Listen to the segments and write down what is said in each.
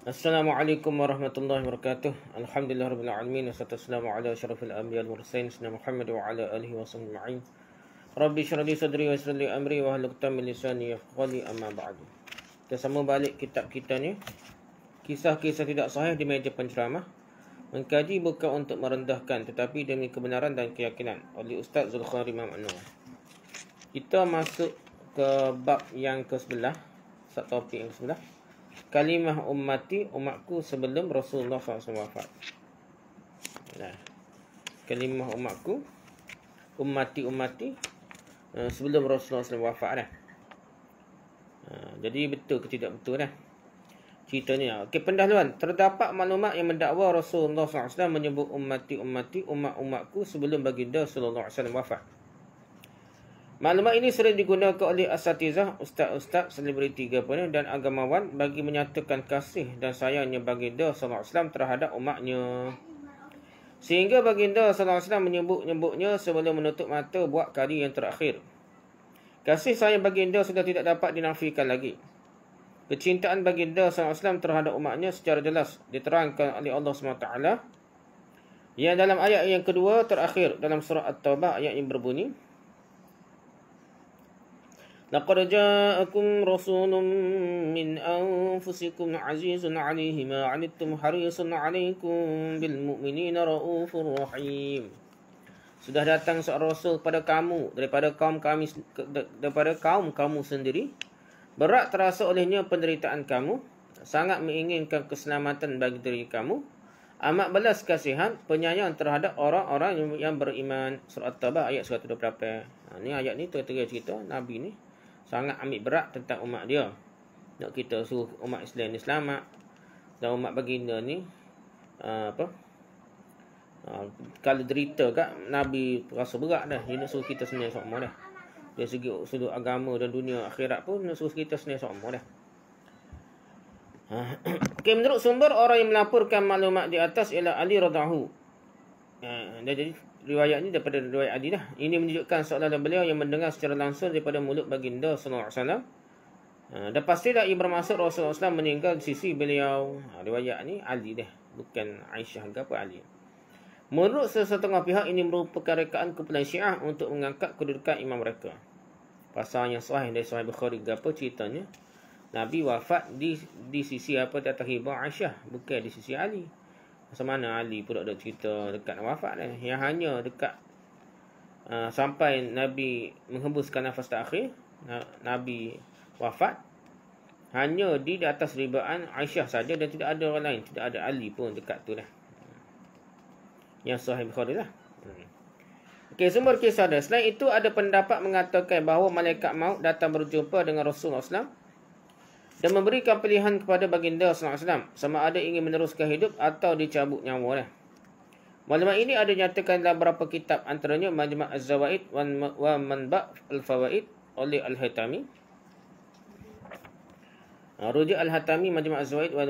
Assalamualaikum warahmatullahi wabarakatuh. Alhamdulillahirabbil alamin wassalatu wassalamu ala asyrafil anbiya'i wal mursalin sayyidina Muhammad wa ala alihi wasahbihi ajma'in. Rabbi shrah li sadri wa yassir li amri wa hlul 'uqdatam min lisani yafqahu amma ba'du. Kita sambung balik kitab kita ni, kisah-kisah tidak sahih di meja penceramah. Mengkaji bukan untuk merendahkan tetapi demi kebenaran dan keyakinan, oleh Ustaz Zulkhairi Imam Anwar. Kita masuk ke bab yang ke-11, topik yang ke-11. Kalimah ummati, umatku sebelum Rasulullah SAW wafat. Nah, kalimah umatku, ummati sebelum Rasulullah SAW wafat dah. Jadi betul ke tidak betul dah ceritanya. Okey, pendahuluan. Terdapat maklumat yang mendakwa Rasulullah SAW menyebut ummati, umat-umatku sebelum baginda Sallallahu Alaihi Wasallam wafat. Maklumat ini sering digunakan oleh asatizah, ustaz-ustaz, selebriti dan agamawan bagi menyatakan kasih dan sayangnya baginda sallallahu alaihi wasallam terhadap umatnya. Sehingga baginda sallallahu alaihi wasallam menyebut-nyebutnya sebelum menutup mata buat kali yang terakhir. Kasih sayang baginda sudah tidak dapat dinafikan lagi. Kecintaan baginda sallallahu alaihi wasallam terhadap umatnya secara jelas diterangkan oleh Allah SWT yang dalam ayat yang kedua terakhir dalam surah At-Taubah, ayat yang berbunyi, لقد جاءكم رسول من أنفسكم عزيز عليه ما عنتم حريص عليكم بالمؤمنين رؤوف رحيم. Sudah datang seorang rasul pada kamu daripada kaum kamu sendiri. Berat terasa olehnya penderitaan kamu, sangat menginginkan keselamatan bagi diri kamu. Amat belas kasihan, penyayang terhadap orang-orang yang beriman. Surah At-Taubah ayat 128. Ni ayat ni tengah cerita Nabi ni sangat ambil berat tentang umat dia. Nak kita suruh umat Islam ni selamat. Dan umat baginda ni kalau derita kat Nabi rasa berat dah. Dia nak suruh kita senyap sama dah. Dari segi sudut agama dan dunia akhirat pun nak suruh kita senyap sama dah. Okay, menurut sumber orang yang melaporkan maklumat di atas ialah Ali radhiyallahu. Jadi riwayat ni daripada riwayat Ali dah. Ini menunjukkan seolah-olah beliau yang mendengar secara langsung daripada mulut baginda sallallahu alaihi wasallam. Dan pastilah ia bermaksud Rasulullah SAW meninggal di sisi beliau. Riwayat ni Ali dah, bukan Aisyah ke apa, Ali. Menurut sesetengah pihak ini merupakan rekaan kumpulan Syiah untuk mengangkat kedudukan imam mereka. Pasal yang sahih dari Sahih Bukhari ke apa ceritanya, Nabi wafat di sisi apa di atas hibah Aisyah, bukan di sisi Ali. Macam mana Ali pula ada cerita dekat nak wafat dah. Yang hanya dekat sampai Nabi menghembuskan nafas terakhir, Nabi wafat, hanya di atas ribaan Aisyah saja dan tidak ada orang lain. Tidak ada Ali pun dekat tu dah. Yang Sahih Bukhari lah. Okey, sumber kisah dia. Selain itu ada pendapat mengatakan bahawa malaikat maut datang berjumpa dengan Rasulullah SAW dan memberikan pilihan kepada baginda sallallahu alaihi wasallam sama ada ingin meneruskan hidup atau dicabut nyawa dah. Maklumat ini ada dinyatakan dalam beberapa kitab, antaranya Majma' Az-Zawaid wa Manba' Al-Fawaid oleh Al-Haytami. Rujuk Al-Haytami Majma' Az-Zawaid wa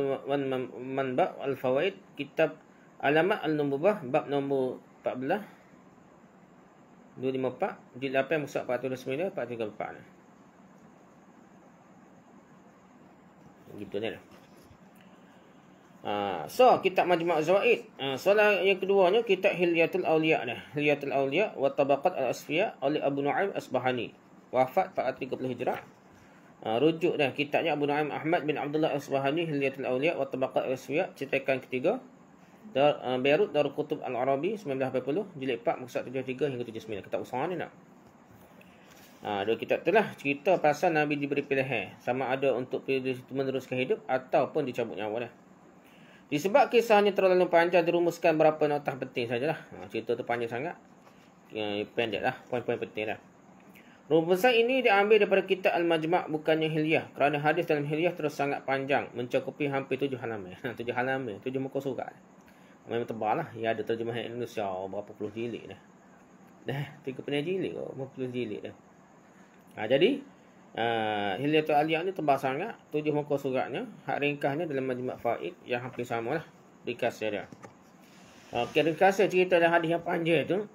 Manba' Al-Fawaid, kitab Alamat Al-Nubuwah, bab nombor 14 254, jilid 8 muka 429 434. Gitu ni lah. So kitab Majma' Az-Zawaid. Soalan yang keduanya kitab Hilyatul Awliya dah. Hilyatul Awliya wa Tabaqat Al-Asfiya oleh Abu Nu'aim Asbahani. Wafat 430 Hijrah. Rujuk dah kitabnya Abu Nu'aim Ahmad bin Abdullah Asbahani, Hilyatul Awliya wa Tabaqat Al-Asfiya, cetakan ketiga. Beirut Darul Kutub Al-Arabi 1980, jilid 4 muka 73 hingga 79. Kitab usaha ni nak. Dua kitab itulah cerita pasal Nabi diberi pilihan sama ada untuk meneruskan hidup ataupun dicabut nyawa dah. Disebab kisahnya terlalu panjang, dirumuskan berapa notah penting sajalah. Cerita tu panjang sangat, pendek lah, poin-poin penting lah. Rumusan ini diambil daripada kitab Al-Majma' bukannya Hilyah, kerana hadis dalam Hilyah terus sangat panjang, mencakupi hampir 7 halaman. 7 halaman, 7 muka surat. Memang tebal lah. Ya, ada terjemahan Indonesia berapa puluh jilid dah. 30 jilid ke, 50 jilid dah. Jadi Hilyatul Awliya ni tebal sangat, 7 muka suratnya. Hak ringkasnya dalam Majma' Faid yang hampir sama lah ringkasnya dia. Okey, ringkasnya cerita dalam hadis yang panjang tu.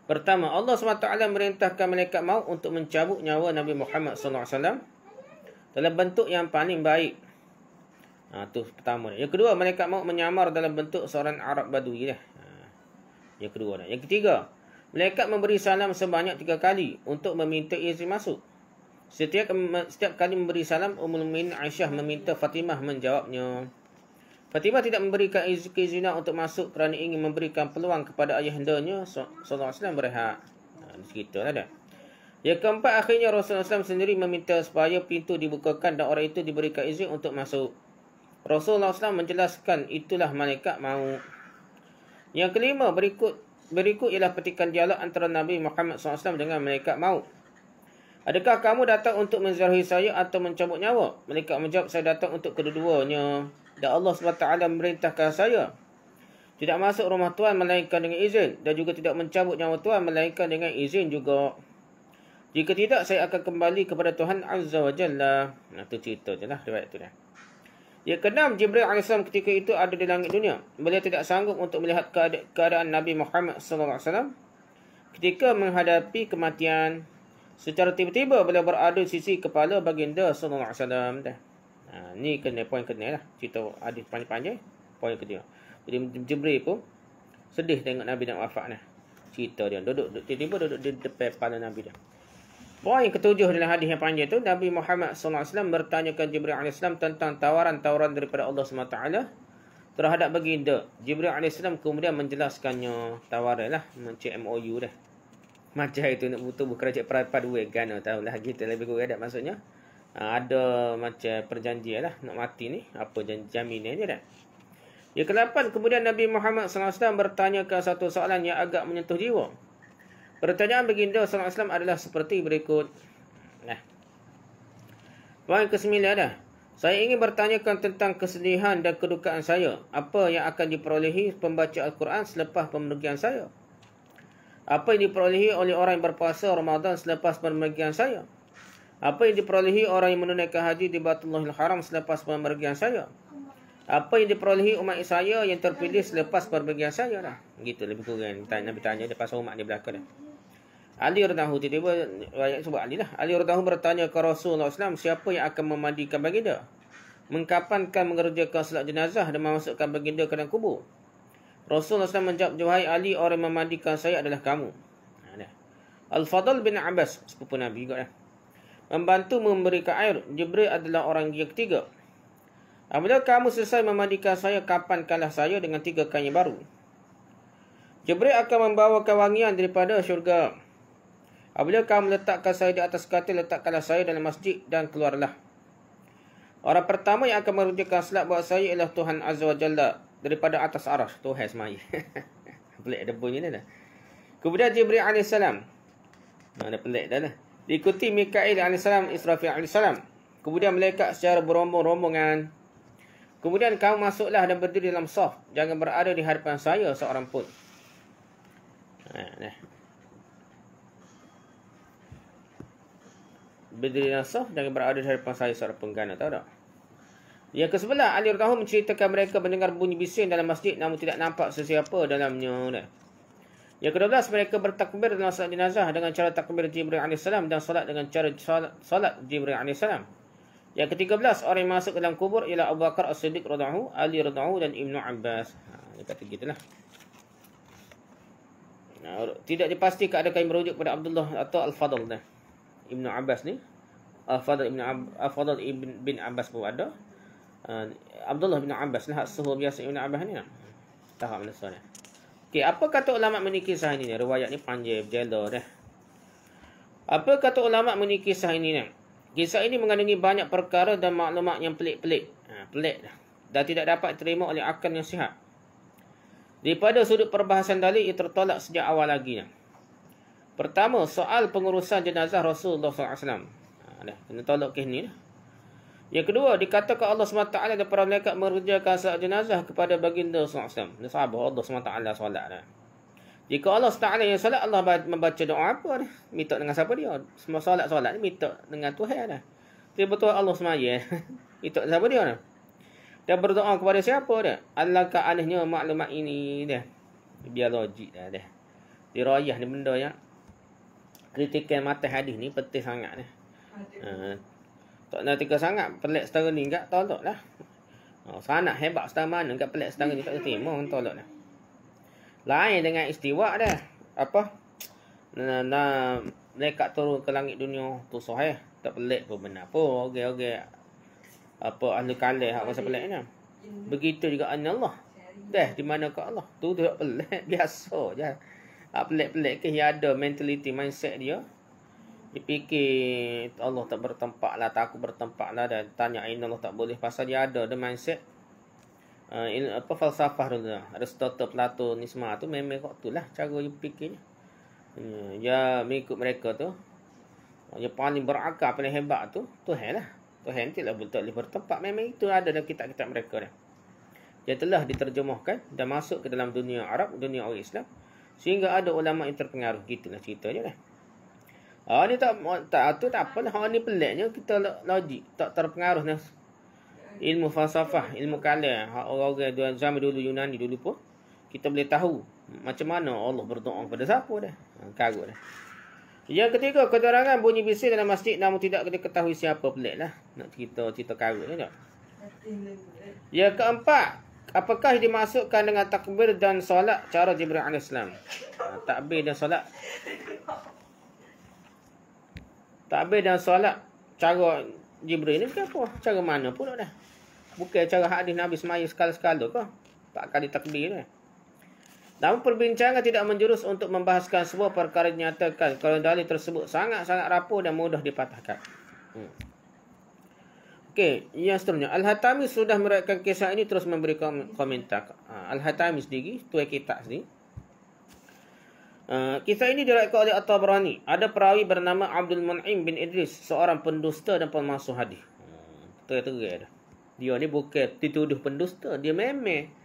Pertama, Allah SWT merintahkan malaikat maut untuk mencabut nyawa Nabi Muhammad SAW dalam bentuk yang paling baik. Tu pertama. Yang kedua, malaikat maut menyamar dalam bentuk seorang Arab Badui dah. Yang kedua dah. Yang ketiga, malaikat memberi salam sebanyak 3 kali untuk meminta izin masuk. Setiap kali memberi salam, Ummul Mukminin Aisyah meminta Fatimah menjawabnya. Fatimah tidak memberikan keizinan untuk masuk kerana ingin memberikan peluang kepada ayahandanya sallallahu alaihi wasallam berehat. Segitulah dah. Yang keempat, akhirnya Rasulullah SAW sendiri meminta supaya pintu dibukakan dan orang itu diberikan izin untuk masuk. Rasulullah SAW menjelaskan itulah malaikat maut. Yang kelima, berikut ialah petikan dialog antara Nabi Muhammad SAW dengan malaikat maut. Adakah kamu datang untuk menziarahi saya atau mencabut nyawa? Malaikat menjawab, saya datang untuk kedua-duanya. Dan Allah SWT memerintahkan saya tidak masuk rumah Tuhan melainkan dengan izin. Dan juga tidak mencabut nyawa Tuhan melainkan dengan izin juga. Jika tidak, saya akan kembali kepada Tuhan Azza wa Jalla. Itu cerita je lah, riwayat tu dah. Yang keenam, Jibril AS ketika itu ada di langit dunia. Beliau tidak sanggup untuk melihat keadaan Nabi Muhammad SAW ketika menghadapi kematian. Secara tiba-tiba beliau berada di sisi kepala baginda sallallahu alaihi wasallam dah. Ni kena poin kena lah. Cerita hadis panjang-panjang. Poin kedua. Jadi Jibril pun sedih tengok Nabi nak wafat dah. Cerita dia tiba-tiba duduk di depan kepala Nabi dah. Poin ketujuh dalam hadis yang panjang tu, Nabi Muhammad sallallahu alaihi wasallam bertanyakan Jibril AS tentang tawaran-tawaran daripada Allah SWT terhadap baginda. Jibril AS kemudian menjelaskannya tawaran lah, macam MOU dah. Macam itu nak butuh kerajaan paduan Ghana, tahulah gitu lebih kurang ada maksudnya. Ada macam perjanjian lah nak mati ni, apa jaminan dia dah. Yang ke-8, kemudian Nabi Muhammad SAW bertanyakan satu soalan yang agak menyentuh jiwa. Pertanyaan baginda SAW adalah seperti berikut. Poin ke-9 dah. Saya ingin bertanyakan tentang kesedihan dan kedukaan saya. Apa yang akan diperolehi pembaca Al-Quran selepas pemergian saya? Apa yang diperolehi oleh orang yang berpuasa Ramadan selepas pemergian saya? Apa yang diperolehi orang yang menunaikan haji di Baitullahil Haram selepas pemergian saya? Apa yang diperolehi umat saya yang terpilih selepas pemergian saya dah? Gitu lebih kurang. Nabi tanya dia pasal umat di belakang dah. Ali radhiyallahu tiba-tiba ayat sebut Ali lah. Ali radhiyallahu bertanya ke Rasulullah SAW, siapa yang akan memandikan baginda? Mengkapankan mengerjakan salat jenazah dan memasukkan baginda ke dalam kubur? Rasulullah SAW menjawab, wahai Ali, orang yang memandikan saya adalah kamu. Al-Fadl bin Abbas, sepupu Nabi juga dah, membantu memberikan air. Jibril adalah orang yang ketiga. Apabila kamu selesai memandikan saya, kapankanlah saya dengan 3 kain yang baru. Jibril akan membawakan wangian daripada syurga. Apabila kamu letakkan saya di atas katil, letakkanlah saya dalam masjid dan keluarlah. Orang pertama yang akan merujukkan salat buat saya ialah Tuhan Azza wa Jalla daripada atas arasy. Tuhan semaya. Pelik ada bunyi dah. Kemudian Jibril AS. Ada pelik dah lah. Diikuti Mikail AS, Israfil AS. Kemudian malaikat secara berombong-rombongan. Kemudian kamu masuklah dan berdiri dalam saf. Jangan berada di hadapan saya seorang pun. Berdiri dalam saf, jangan berada di hadapan saya seorang pun. Tahu tak? Yang ke-11, Ali radhiyallahu menceritakan mereka mendengar bunyi bising dalam masjid namun tidak nampak sesiapa dalamnya. Yang ke-12, mereka bertakbir dalam salat jenazah dengan cara takbir Jibril AS dan solat dengan cara solat Jibril AS. Yang ke-13, orang yang masuk ke dalam kubur ialah Abu Bakar As-Siddiq radhiyallahu, Ali radhiyallahu dan Ibnu Abbas. Dia kata gitulah. Tidak dipastikan adakah yang merujuk pada Abdullah atau Al-Fadl dah. Ibnu Abbas ni, Al-Fadl bin Abbas pun ada. Abdullah bin Abbas lah, suhu biasa Ibnu Abbas ni lah. Tahap mana soalnya. Okey, apa kata ulama mengenai kisah ini? Riwayat ni panjang berjela dah. Apa kata ulama mengenai kisah ini? Kisah ini mengandungi banyak perkara dan maklumat yang pelik-pelik. Pelik dah. Dan tidak dapat diterima oleh akal yang sihat. Daripada sudut perbahasan dalil, ia tertolak sejak awal lagi. Pertama, soal pengurusan jenazah Rasulullah SAW. Kena tolak ke ni. Yang kedua, dikatakan Allah SWT dan para malaikat mengerjakan salat jenazah kepada baginda SAW. Dia sahabat Allah SWT solat dah. Jika Allah SWT yang solat, Allah membaca doa apa dah? Minta dengan siapa dia? Semua solat ni minta dengan Tuhan dah. Betul-betul Allah semaya. Minta dengan siapa dia dah? Dan berdoa kepada siapa dah? Alangkah anehnya maklumat ini dah. Biar logik dah. Dirayah ni benda yang kritikan mata hadis ni penting sangat dah. Tak nak tiga sangat pelik setara ni enggak tolak lah. Sanak hebat setang mana, kat pelik setang ni tak boleh terima orang tolak dah. Lain dengan istiwa dah. Apa? Malaikat turun ke langit dunia tu sahih. Tak pelik pun benar pun. Okey. Apa ahli kalah hak masa pelik ni. Begitu juga Allah. Dah di mana kat Allah. Tu tak pelik, biasa je. Pelik-pelik ke dia ada mentality mindset dia. Dia fikir Allah tak bertempat lah, tak aku bertempat lah, dan tanya ini Allah tak boleh. Pasal dia ada mindset falsafah dulu lah. Aristotle, Plato ni semua tu memang kok tu lah cara dia fikirnya. Dia mengikut mereka tu. Yang paling berakal, paling hebat tu Tuhan lah. Tuhan tidak boleh bertempat. Memang itu ada dalam kitab-kitab mereka dah. Dia telah diterjemahkan dan masuk ke dalam dunia Arab, dunia orang Islam. Sehingga ada ulama yang terpengaruh. Gitulah ceritanya dah. Ni tak apalah. Ni peliknya kita logik. Tak terpengaruh dah. Ilmu falsafah, ilmu kalam. Orang-orang zaman dulu Yunani dulu pun. Kita boleh tahu macam mana Allah berdoa kepada siapa dah. Karut dah. Yang ketiga, keterangan bunyi bising dalam masjid namun tidak diketahui siapa, pelik lah. Nak cerita karut ni tak? Yang keempat, apakah dimasukkan dengan takbir dan solat cara Jibril AS? Takbir dan solat. Takbir dan solat cara Jibril ni bukan apa? Cara mana pun dah. Bukan cara hadis Nabi semaya sekala-sekala ke? Tak kali takbir ni. Namun perbincangan tidak menjurus untuk membahaskan sebuah perkara dinyatakan kalau dalil tersebut sangat-sangat rapuh dan mudah dipatahkan. Okey, yang seterusnya. Al-Hatami sudah meriwayatkan kisah ini terus memberi komentar. Al-Hatami sendiri, tuai kitab sendiri. Kisah ini diriwayatkan oleh At-Tabrani. Ada perawi bernama Abdul Mun'im bin Idris, seorang pendusta dan pemalsu hadis. Terang-terang dah. Dia ni bukan dituduh pendusta, dia memang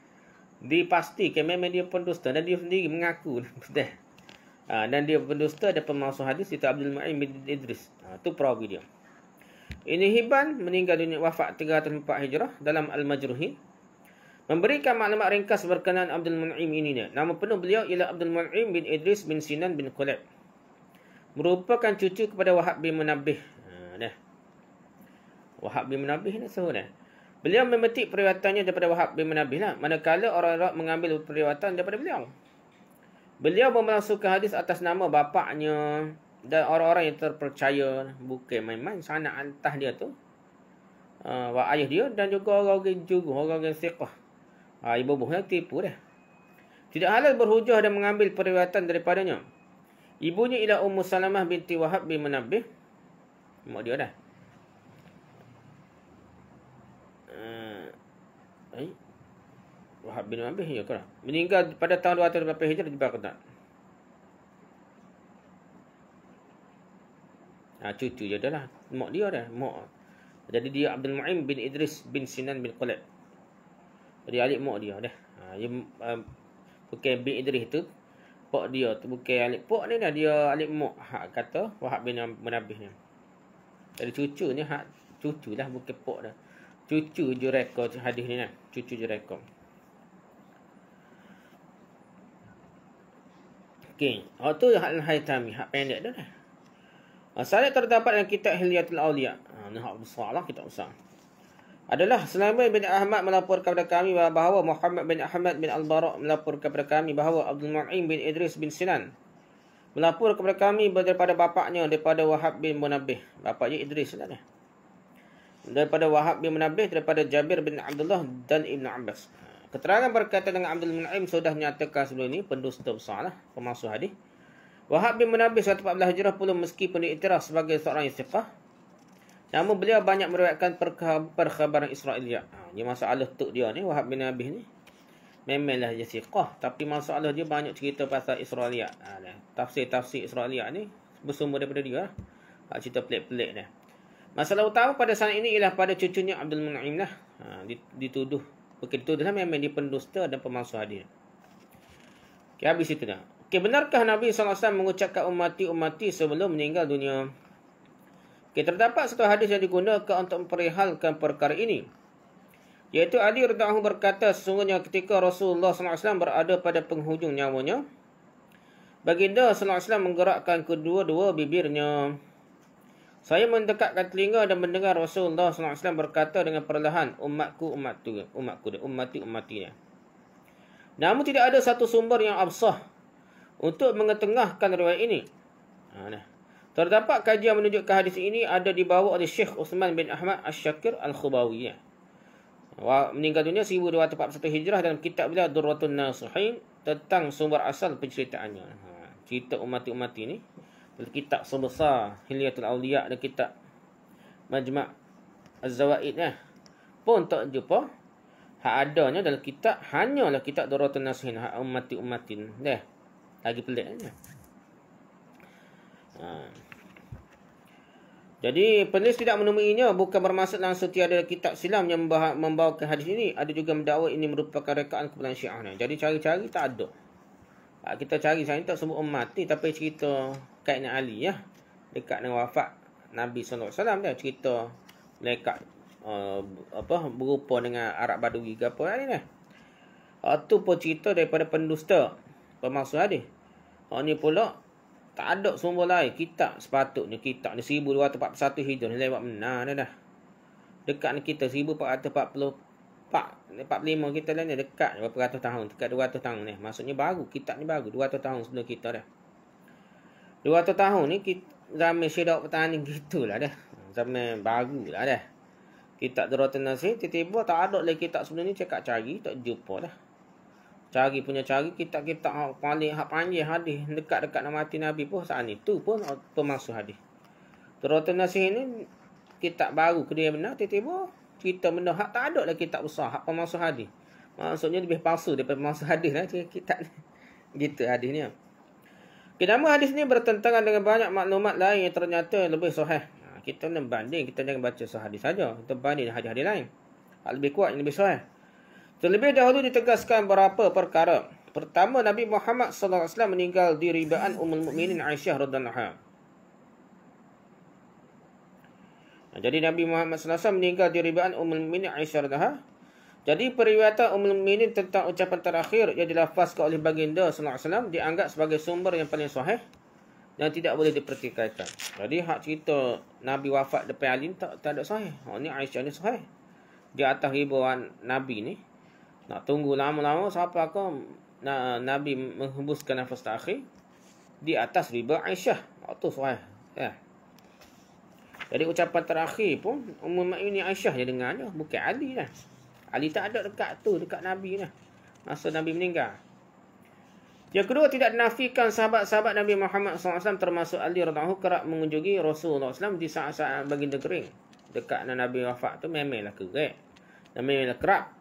dipastikan memang dia pendusta dan dia sendiri mengaku dah. Dan dia pendusta dan pemalsu hadis itu Abdul Mun'im bin Idris. Itu perawi dia. Ini Hibban meninggal dunia wafat 304 Hijrah dalam Al-Majruhin. Memberikan maklumat ringkas berkenaan Abdul Mun'im ini. Nama penuh beliau ialah Abdul Mun'im bin Idris bin Sinan bin Qulab. Merupakan cucu kepada Wahab bin Munabbih. Wahab bin Munabbih ni sahaja dah. Beliau memetik periwayatannya daripada Wahab bin Munabbih lah. Manakala orang Arab mengambil periwayatan daripada beliau. Beliau memalsukan hadis atas nama bapaknya dan orang-orang yang terpercaya. Bukan main-main. Sanak antah dia tu. Ayah dia dan juga orang-orang siqah. Ibu buahnya tipu dah. Tidak halal berhujah dan mengambil periwayatan daripadanya. Ibunya ialah Ummu Salamah binti Wahab bin Munabbih. Mak dia dah. Wahab bin Munabbih ya ke? Meninggal pada tahun 200 Hijrah di Baghdad. Cucu je dah lah. Mak dia dah. Jadi dia Abdul Mun'im bin Idris bin Sinan bin Qulab. Jadi alik mak dia dah. Bukan bin Idris tu. Pak dia tu bukan alik pak ni dah. Dia alik mak. Hak kata Wahab bin Munabbih ni. Jadi cucu ni hak cucu lah. Bukan pak dah. Cucu je rekod hadis ni lah. Cucu je rekod. Okey. Tu hak Al-Haytami. Hak pendek dah dah. Sanad terdapat dalam kitab Hilyatul Awliya. Ni hak besar lah, kitab besar. Adalah Sulaiman bin Ahmad melaporkan kepada kami bahawa Muhammad bin Ahmad bin Al-Bara' melaporkan kepada kami bahawa Abdul Mun'im bin Idris bin Sinan melapor kepada kami daripada bapaknya, daripada Wahab bin Munabbih. Bapaknya Idris lah ni. Daripada Wahab bin Munabbih, daripada Jabir bin Abdullah dan Ibn Abbas. Keterangan berkaitan dengan Abdul Mun'im sudah nyatakan sebelum ini, pendusta besar lah, pemalsu hadis. Wahab bin Munabbih 114 Hijrah pula meskipun diiktiraf sebagai seorang istiqah, namun beliau banyak meriwayatkan perkhabaran Israiliyat. Ini masalah tu dia ni, Wahab bin Munabbih ni. Memanglah dia istiqah, tapi masalah dia banyak cerita pasal Israiliyat. Tafsir-tafsir Israiliyat ni bersumber daripada dia lah. Cerita pelik-pelik dah. Masalah utama pada saat ini ialah pada cucunya Abdul Mun'im lah. Dituduh. Bukan dituduh lah, memang dia pendusta dan pemalsu hadis. Okay, habis itu dah. Okay, benarkah Nabi SAW mengucapkan ummati sebelum meninggal dunia? Okay, terdapat satu hadis yang digunakan untuk memperihalkan perkara ini. Iaitu Ali radhiyallahu berkata, sesungguhnya ketika Rasulullah SAW berada pada penghujung nyawanya, baginda SAW menggerakkan kedua-dua bibirnya Saya mendekatkan telinga dan mendengar Rasulullah SAW berkata dengan perlahan, umatku, ummati. Namun tidak ada satu sumber yang absah untuk mengetengahkan riwayat ini. Terdapat kajian menunjukkan hadis ini ada dibawa oleh Syekh Uthman bin Ahmad Asy-Syakir Al-Khubawi. Meninggal dunia 1241 Hijrah dalam kitab beliau Durratun Nasihin tentang sumber asal penceritaannya. Cerita ummati ni kitab sebesar Hilyatul Awliya dan kitab Majma' Az-Zawaid pun tak jumpa. Hak adanya dalam kitab hanyalah kitab Durratun Nasihin, hak ummati-ummatin. Lagi pelik. Jadi penulis tidak menemuinya bukan bermaksud langsung tiada kitab silam yang membawakan hadis ini. Ada juga mendakwa ini merupakan rekaan kebenaran Syiah. Jadi cari-cari tak ada. Kita cari saya tak sebut ummati tapi cerita Kaidna Ali dekat dengan wafat Nabi sallallahu alaihi wasallam dia cerita lekat berupa dengan Arab Badui ke apa ni. Tu pun cerita daripada pendusta pemalsu hadis. Ni pula tak ada sumber lain. Kitab sepatutnya kitab ni 1241 Hijrah ni lewat benar dah. Dekat ni kita 45 kita lain ni dekat berapa ratus tahun, dekat 200 tahun ni. Maksudnya baru, kitab ni baru 200 tahun sebelum kita dah. 200 tahun ni zaman Syekh Petani gitulah dah. Zaman barulah dah. Kitab Durratun Nasihin tiba-tiba tak ada lagi kitab sebelum ni, cakap cari tak jumpa dah. Cari kitab-kitab hak panjang hadis dekat-dekat nak mati Nabi pun saat ni tu pun pemalsu hadis. Durratun Nasihin ni kitab baru dia benar tiba-tiba cerita benda hak tak ada lah kitab besar hak pemalsu hadis. Maksudnya lebih palsu daripada pemalsu hadis lah kitab ni. Gitu hadis ni. Nama hadis ni bertentangan dengan banyak maklumat lain yang ternyata lebih sahih. Kita nak banding, kita jangan baca hadis saja. Kita banding dengan hadis-hadis lain. Hak lebih kuat yang lebih sahih. Terlebih dahulu ditegaskan beberapa perkara. Pertama, Nabi Muhammad SAW meninggal di ribaan Ummul Mukminin Aisyah radhiyallahu anha. Jadi Nabi Muhammad SAW meninggal di ribaan Ummul Mukminin Aisyah radhiyallahu anha. Jadi periwayatan Ummul Mukminin tentang ucapan terakhir yang dilafazkan oleh baginda sallallahu alaihi wasallam dianggap sebagai sumber yang paling sahih dan tidak boleh dipertikaikan. Jadi hak cerita Nabi wafat depan Ali tak ada sahih. Ni Aisyah ni sahih. Di atas ribuan Nabi ni nak tunggu lama-lama siapa kau Nabi menghembuskan nafas terakhir di atas riba Aisyah. Itu sahih. Jadi ucapan terakhir pun Ummul Mukminin Aisyah je dengarnya, bukan Ali lah. Ali tak ada dekat tu, dekat Nabi lah. Masa Nabi meninggal. Yang kedua, tidak dinafikan sahabat-sahabat Nabi Muhammad SAW termasuk Ali radhiyallahu anhu kerap mengunjungi Rasulullah SAW di saat-saat baginda kering. Dekat Nabi wafat tu memanglah kering. Dan memanglah kerap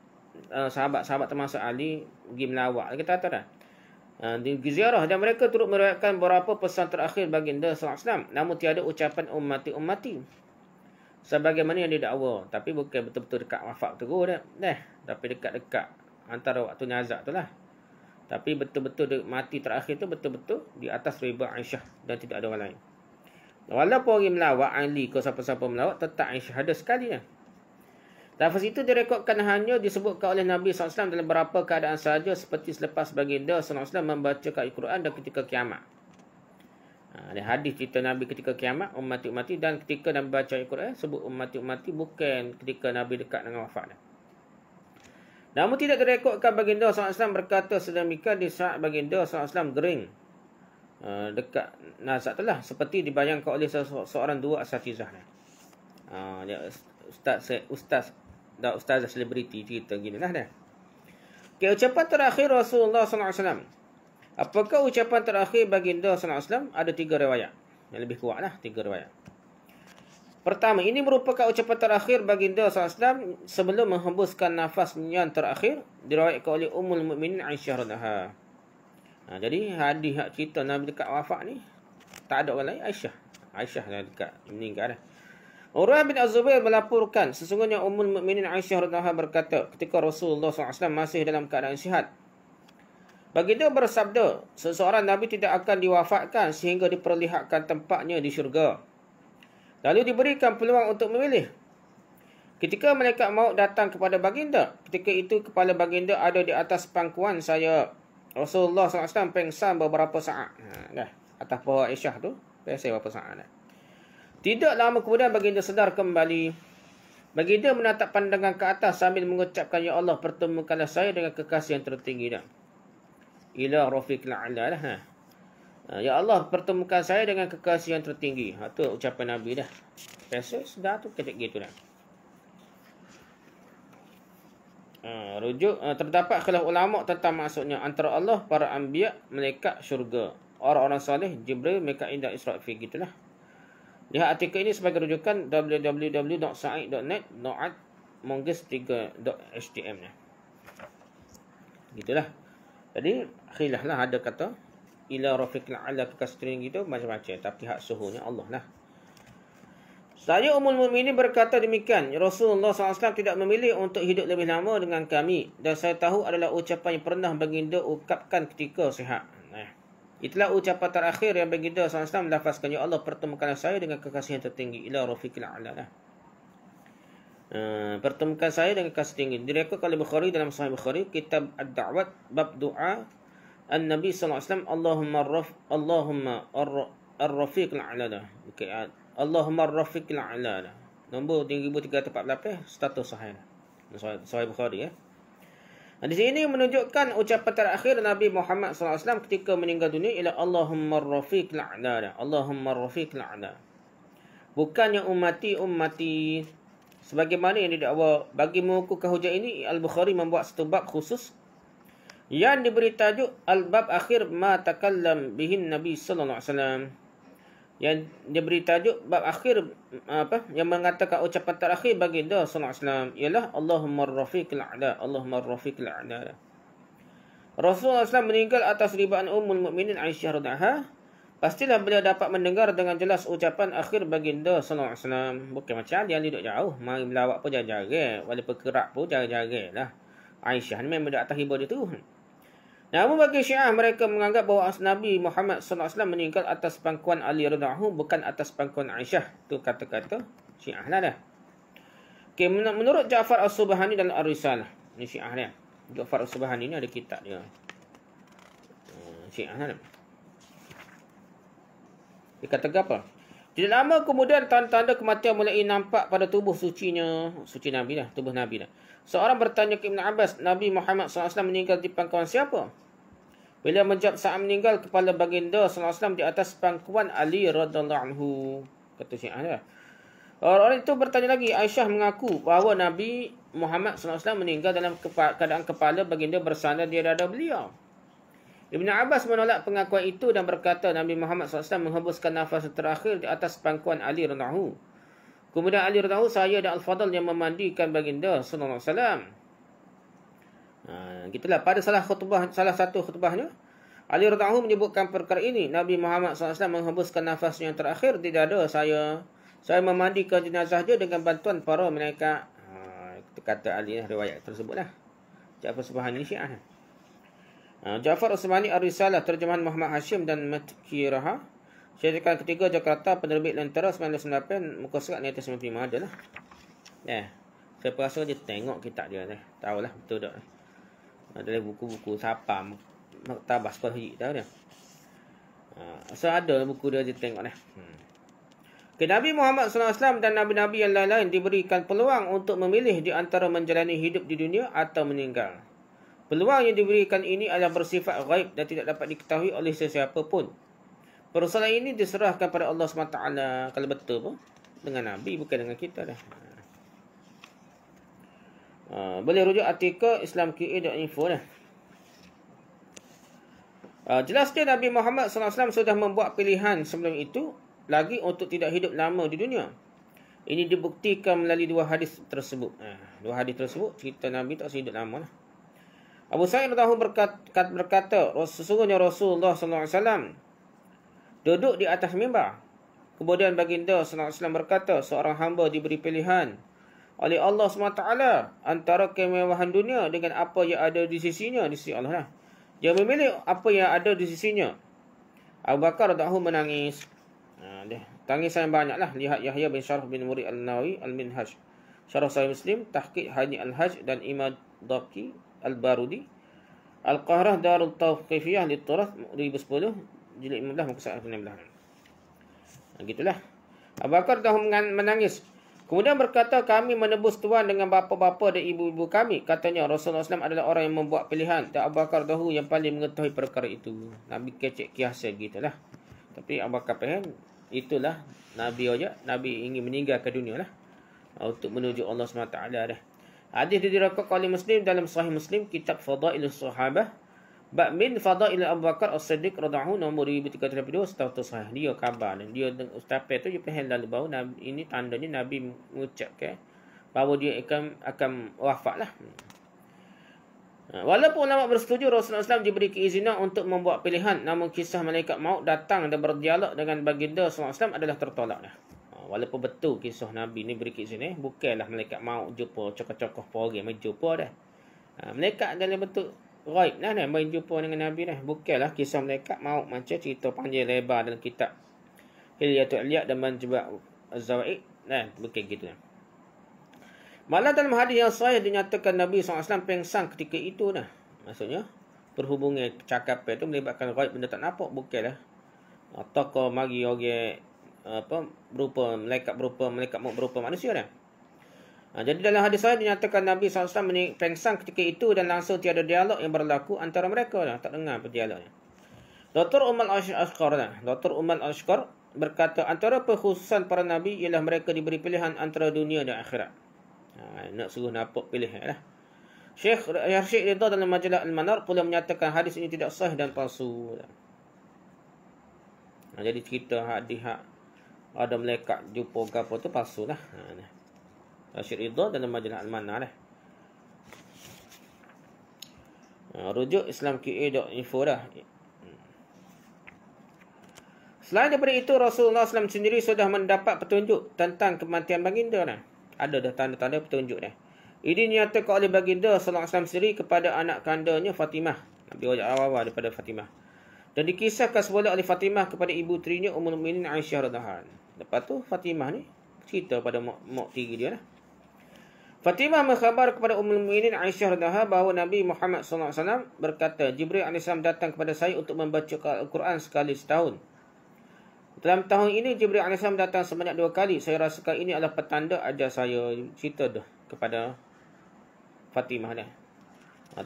sahabat-sahabat termasuk Ali pergi melawat. Kita kata dah. Di ziarah dan mereka turut meriwayatkan beberapa pesan terakhir baginda SAW. Namun tiada ucapan ummati. Sebagaimana yang didakwa. Tapi bukan betul-betul dekat wafat terus dah. Tapi dekat-dekat antara waktu nyazak tu lah. Tapi betul-betul mati terakhir tu betul-betul di atas riba Aisyah. Dan tidak ada orang lain. Walaupun orang melawat Ali ke siapa-siapa melawat, tetap Aisyah ada sekali lah. Lafaz itu direkodkan hanya disebutkan oleh Nabi SAW dalam beberapa keadaan sahaja seperti selepas baginda SAW membaca Al-Quran dan ketika kiamat. Ada hadis cerita Nabi ketika kiamat, ummati dan ketika Nabi baca Al-Quran sebut ummati bukan ketika Nabi dekat dengan wafat. Namun tidak direkodkan baginda SAW berkata sedemikian di saat baginda SAW gering dekat nazak telah seperti dibayangkan oleh seorang dua asatizah. Ustazah selebriti cerita gini lah dah. Okay, ucapan terakhir Rasulullah SAW. Apakah ucapan terakhir baginda SAW? Ada 3 riwayat. Yang lebih kuat lah 3 riwayat. Pertama, ini merupakan ucapan terakhir baginda SAW sebelum menghembuskan nafas yang terakhir. Diriwayatkan oleh Ummul Mukminin Aisyah radhiyallahu anha. Jadi hadis hak cerita Nabi dekat wafat ni tak ada orang lain, Aisyah lah dekat meninggal dah. Urwah bin Az-Zubair melaporkan sesungguhnya Ummul Mukminin Aisyah radhiyallahu anha berkata ketika Rasulullah SAW masih dalam keadaan sihat. Baginda bersabda, seseorang Nabi tidak akan diwafatkan sehingga diperlihatkan tempatnya di syurga. Lalu diberikan peluang untuk memilih. Ketika malaikat maut datang kepada baginda, ketika itu kepala baginda ada di atas pangkuan saya. Rasulullah SAW pengsan beberapa saat. Dah, atas pohon Aisyah tu, pengsan beberapa saat dah. Tidak lama kemudian baginda sedar kembali. Baginda menatap pandangan ke atas sambil mengucapkan, "Ya Allah, pertemukanlah saya dengan kekasih yang tertinggi dah." Ila rafiqil a'la lah. Ya Allah, pertemukan saya dengan kekasih yang tertinggi. Tu ucapan Nabi dah. Biasa sudah tu kecik gitu dah. Rujuk terdapat khilaf ulama tentang maksudnya antara Allah, para anbiya, malaikat, syurga, orang-orang soleh, Jibril, Mikail dan Israfil gitulah. Lihat artikel ini sebagai rujukan www.sa'id.net/monges3.htm gitulah. Jadi khilaf lah, ada kata ila rafiqil a'la, kekasih tertinggi gitu macam-macam, tapi hak suhunya Allah lah. Saya Ummul Mukminin berkata demikian, Rasulullah SAW tidak memilih untuk hidup lebih lama dengan kami, dan saya tahu adalah ucapan yang pernah baginda ucapkan ketika sihat. Itulah ucapan terakhir yang baginda SAW melafazkan, "Ya Allah, pertemukanlah saya dengan kekasih yang tertinggi." Ila rafiqil a'la. Pertemukan saya dengan kekasih tinggi. Direkodkan oleh Bukhari dalam Sahih Bukhari, kitab Ad-Da'wat, bab doa An-Nabi SAW, Allahumma ar-rafiqil a'la. Allahumma ar-rafiqil a'la. Nombor 3348, status sahih. Sahih Bukhari Di sini menunjukkan ucapan terakhir Nabi Muhammad SAW ketika meninggal dunia ialah Allahumma ar-rafiqil a'la. Allahumma ar-rafiqil a'la. Bukan yang ummati. Sebagaimana yang didakwa. Bagi mengukuhkan hujah ini, Al-Bukhari membuat satu bab khusus yang diberi tajuk Al-Bab Akhir Ma Takallam Bihin Nabi Sallallahu Alaihi Wasallam. Yang diberi tajuk bab akhir yang mengatakan ucapan terakhir baginda sallallahu alaihi wasallam ialah Allahumma ar-rafiqil a'la. Allahumma ar-rafiqil a'la. Rasulullah SAW meninggal atas ribaan Ummul Mukminin Aisyah radhiyallahu. Pastilah beliau dapat mendengar dengan jelas ucapan akhir baginda sallallahu alaihi wasallam. Bukan macam dia duduk jauh, mari melawat pun jaga-jaga, walaupun kerak pun jaga-jagalah. Aisyah ni memang duduk atas hibur dia tu. Namun bagi Syiah, mereka menganggap bahawa Nabi Muhammad SAW meninggal atas pangkuan Ali radhiyallahu, bukan atas pangkuan Aisyah. Itu kata-kata Syiah lah dah. Okay, menurut Ja'far As-Subhani dan Ar-Risalah, ni Syiah dia. Ja'far As-Subhani ni ada kitab dia. Syiah lah. Dia kata apa? Tidak lama kemudian tanda-tanda kematian mulai nampak pada tubuh sucinya, suci Nabi dah, tubuh Nabi dah. Seorang bertanya ke Ibn Abbas, Nabi Muhammad SAW meninggal di pangkuan siapa? Bila menjawab, saat meninggal kepala baginda SAW di atas pangkuan Ali radhiyallahu anhu. Kata Syiah dah. Orang itu bertanya lagi, Aisyah mengaku bahawa Nabi Muhammad SAW meninggal dalam keadaan kepala baginda bersandar di dada beliau. Ibn Abbas menolak pengakuan itu dan berkata Nabi Muhammad SAW menghembuskan nafas terakhir di atas pangkuan Ali radhiyallahu. Kemudian Ali radhiyallahu, saya dan Al-Fadl yang memandikan baginda sallallahu alaihi wasallam. Gitulah pada salah satu khutbahnya Ali radhiyallahu menyebutkan perkara ini. Nabi Muhammad SAW menghembuskan nafasnya yang terakhir di dada saya. Saya memandikan jenazah dia dengan bantuan para malaikat. Kata Ali riwayat tersebutlah. Ja'far Subhani Syiah. Ja'far As-Subhani Ar-Risalah, terjemahan Muhammad Hashim dan Matkiraha. Syarikat ketiga Jakarta, penerbit Lentera 1998, muka surat ni atas 95 adalah. Saya rasa dia tengok kitab dia ni. Tahulah betul tak. Ada buku-buku siapa maktabah sekolah haji tahu dia. So ada buku dia tengok ni. Nabi Muhammad SAW dan Nabi-Nabi yang lain-lain diberikan peluang untuk memilih di antara menjalani hidup di dunia atau meninggal. Peluang yang diberikan ini adalah bersifat ghaib dan tidak dapat diketahui oleh sesiapa pun. Persoalan ini diserahkan pada Allah SWT. Kalau betul pun dengan Nabi, bukan dengan kita dah. Boleh rujuk artikel islamqa.info dah. Jelasnya Nabi Muhammad SAW sudah membuat pilihan sebelum itu lagi untuk tidak hidup lama di dunia. Ini dibuktikan melalui dua hadis tersebut. Dua hadis tersebut cerita Nabi tak hidup lama lah. Abu Sa'id radhiyallahu berkata, sesungguhnya Rasulullah SAW duduk di atas mimbar. Kemudian baginda SAW berkata, seorang hamba diberi pilihan oleh Allah SWT antara kemewahan dunia dengan apa yang ada di sisinya, di sisi Allah lah. Dia memilih apa yang ada di sisinya. Abu Bakar radhiyallahu menangis. Tangisan banyak lah. Lihat Yahya bin Syarh bin Muri Al-Nawawi Al-Minhaj, Syarah Sahih Muslim, Tahqiq Hani Al-Hajj dan Imad Daqi Al-Barudi, Al-Qahrah Darul Tawqifiyah Litturath 2010, jilid 15 muka surat 16. Gitulah. Abu Bakar dah menangis. Kemudian berkata, kami menebus tuan dengan bapa-bapa dan ibu-ibu kami. Katanya Rasulullah SAW adalah orang yang membuat pilihan. Dan Abu Bakar dahulu yang paling mengetahui perkara itu. Nabi kecek kiasa gitulah. Tapi Abu Bakar pengen, itulah Nabi aja. Nabi ingin meninggalkan dunia lah. Untuk menuju Allah SWT dah. Hadis diriwayatkan oleh Muslim dalam Sahih Muslim, kitab Fadailus Sahabah. Bab min Fadail Abu Bakar As-Siddiq radhiyallahu anhu nombor 1332 status sahih. Dia khabar dan dia ustaz tu dia faham lalu bahawa Nabi, ini tandanya Nabi mengucapkan bahawa dia akan wafat lah. Walaupun ulama bersetuju Rasulullah SAW diberi keizinan untuk membuat pilihan, namun kisah malaikat maut datang dan berdialog dengan baginda SAW adalah tertolak dah. Walaupun betul kisah Nabi ni beri keizinan, bukanlah malaikat maut jumpa cokoh-cokoh orang main jumpa dah. Malaikat dalam bentuk ghaib lah main jumpa dengan Nabi dah. Bukanlah kisah malaikat maut macam cerita panjang lebar dalam kitab Hilyatul Awliya dan Manjibah Az-Zawaid. Bukan gitu lah. Malah dalam hadis yang sahih dinyatakan Nabi SAW pengsan ketika itu dah. Maksudnya perhubungan percakapan itu melibatkan ghaib benda tak nampak, bukanlah tokoh mari orang berupa malaikat maut berupa manusia dah. Jadi dalam hadis sahih dinyatakan Nabi SAW pengsan ketika itu dan langsung tiada dialog yang berlaku antara mereka dah. Tak dengar apa dialognya. Dr. Umar Al-Ashqar berkata antara perkhususan para Nabi ialah mereka diberi pilihan antara dunia dan akhirat. Nak suruh nampak pilihan lah. Syekh Rashid Ridha dalam majalah Al-Manar pula menyatakan hadis ini tidak sahih dan palsu. Jadi cerita hadis ada malaikat jumpa ke apa tu palsu lah. Rashid Ridha dalam majalah Al-Manar lah. Rujuk islamqa.info dah. Selain daripada itu, Rasulullah SAW sendiri sudah mendapat petunjuk tentang kematian baginda dah. Ada dah tanda-tanda petunjuk dah. Ini dinyatakan oleh baginda sallallahu alaihi wasallam sendiri kepada anak kandanya Fatimah. Nabi wajah awal daripada Fatimah. Dan dikisahkan semula oleh Fatimah kepada ibu tirinya Ummul Mukminin Aisyah radhiyallahu anha. Lepas tu Fatimah ni cerita pada mak tiri dia lah. Fatimah mengkhabar kepada Ummul Mukminin Aisyah radhiyallahu anha bahawa Nabi Muhammad sallallahu alaihi wasallam berkata, Jibril alaihi salam datang kepada saya untuk membaca Al-Quran sekali setahun. Dalam tahun ini Jibril AS datang sebanyak 2 kali. Saya rasakan ini adalah petanda ajal saya. Cerita dah kepada Fatimah dah.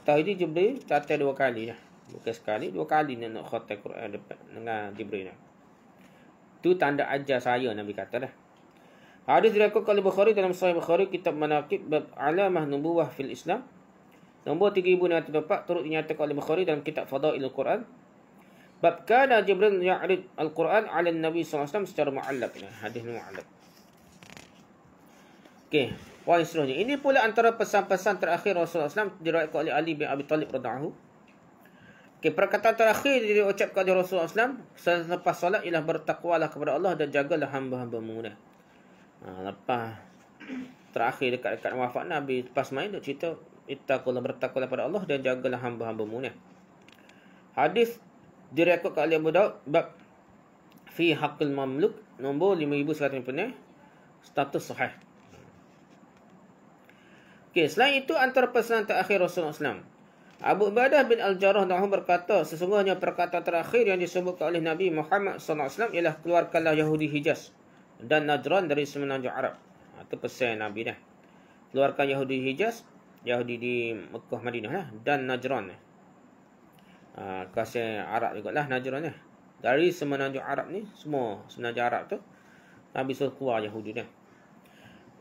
Tahun ini Jibril datang 2 kali dah. Bukan sekali, 2 kali nak khatam Quran dengan Jibril dah. Itu tanda ajal saya, Nabi kata dah. Hadis diriwayatkan oleh Bukhari dalam Sahih Bukhari kitab Manaqib bab alamah nubuwah fil Islam. Nombor 3604 turut dinyatakan oleh Bukhari dalam kitab Fadailul Quran. Bab kana Jibril ya'rid al-Quran 'ala Nabi sallallahu alaihi wasallam secara mu'allaq. Hadis mu'allaq. Okey, poin seterusnya. Ini pula antara pesan-pesan terakhir Rasulullah SAW diriwayatkan oleh Ali bin Abi Talib radhiyallahu anhu. Okey, perkataan terakhir diucapkan oleh Rasulullah SAW selepas solat ialah bertakwalah kepada Allah dan jagalah hamba-hamba-Mu. Lepas terakhir dekat wafat Nabi, lepas main dia cerita ittaqullah, bertakwalah kepada Allah dan jagalah hamba-hamba-Mu. Hadis diriwayatkan oleh Abu Daud bab fi haqqil mamluk nombor 5150 status sahih. Okey, selain itu antara pesanan terakhir Rasulullah SAW, Abu Ubadah bin Al-Jarrah berkata, sesungguhnya perkataan terakhir yang disebutkan oleh Nabi Muhammad SAW ialah keluarkanlah Yahudi Hijaz dan Najran dari semenanjung Arab. Itu pesan Nabi dah. Keluarkan Yahudi Hijaz, Yahudi di Mekah Madinah lah, dan Najran. Kasih Arab juga lah Najran ni. Dari semenanjung Arab ni, semua semenanjung Arab tu Nabi suruh keluar Yahudi ni.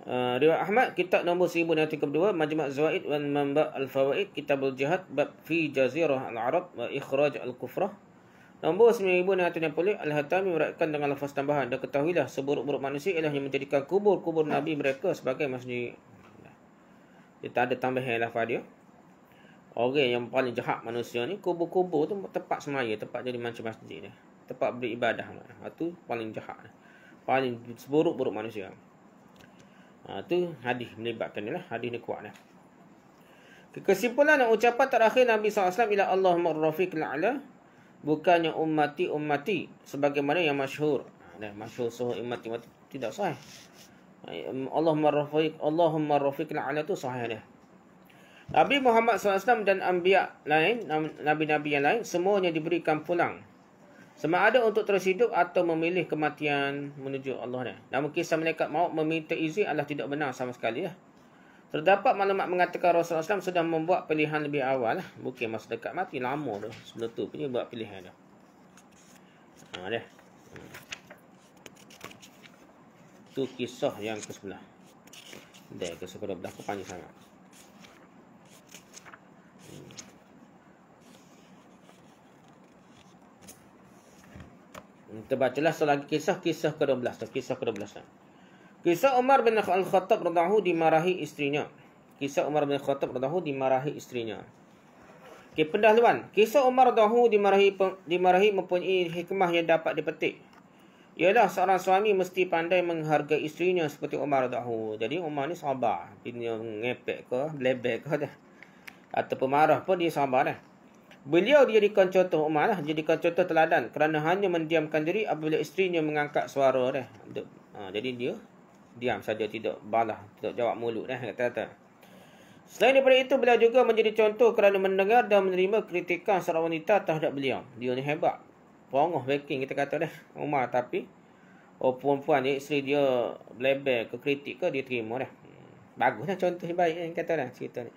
Riwayat Ahmad kitab nombor 1032 Majma' Zawaid wa Manba' Al-Fawaid Kitabul Jihad bab fi Jazirah Al-Arab wa Ikhraj Al-Kufrah nombor 9660 Al-Hatami meriwayatkan dengan lafaz tambahan, dan ketahuilah seburuk-buruk manusia ialah yang menjadikan kubur-kubur Nabi mereka sebagai masjid. Dia tak ada tambahan lafaz dia. Orang yang paling jahat manusia ni, kubur-kubur tu tempat semaya, tempat jadi macam masjid dia. Tempat beribadah. Itu paling jahat. Paling seburuk-buruk manusia. Itu hadis melibatkan dia lah. Hadis ni kuat lah. Kesimpulan dan ucapan terakhir Nabi SAW ialah Allahumma rafiqil a'la, bukannya ummati sebagaimana yang masyhur. Masyhur suhu ummati tidak sahih. Allahumma rafiqil a'la tu sahih dia. Nabi Muhammad SAW dan anbiya lain, nabi-nabi yang lain, semuanya diberikan pulang Sama ada untuk terus hidup atau memilih kematian menuju Allah. Namun kisah malaikat maut meminta izin adalah tidak benar sama sekali. Terdapat maklumat mengatakan Rasulullah SAW sudah membuat pilihan lebih awal. Mungkin masa dekat mati lama tu. Sebelum tu punya buat pilihan tu. Dia. Itu kisah yang ke-11. Dah kisah ke-12 aku panjang sangat. Kita bacalah selagi kisah ke-12. Kisah ke-12. Kisah Umar bin Al-Khattab radhiyallahu dimarahi istrinya. Kisah Umar bin Al-Khattab radhiyallahu dimarahi istrinya. Okey, pendahuluan. Kisah Umar radhiyallahu dimarahi mempunyai hikmah yang dapat dipetik. Ialah seorang suami mesti pandai menghargai istrinya seperti Umar radhiyallahu. Jadi Umar ni sabar. Dia ngepek ke, belebek ke dah. Atau pemarah pun dia sabar dah. Beliau dijadikan contoh Umar lah. Jadikan contoh teladan. Kerana hanya mendiamkan diri apabila istrinya mengangkat suara dah. Jadi dia diam saja, tidak balah, tidak jawab mulut kata-kata. Selain daripada itu, beliau juga menjadi contoh kerana mendengar dan menerima kritikan seorang wanita terhadap beliau. Dia ni hebat. Pongoh backing kita kata Umar, tapi perempuan dia, isteri dia belebel ke kritik ke, dia terima Baguslah contoh yang baik kata cerita ni.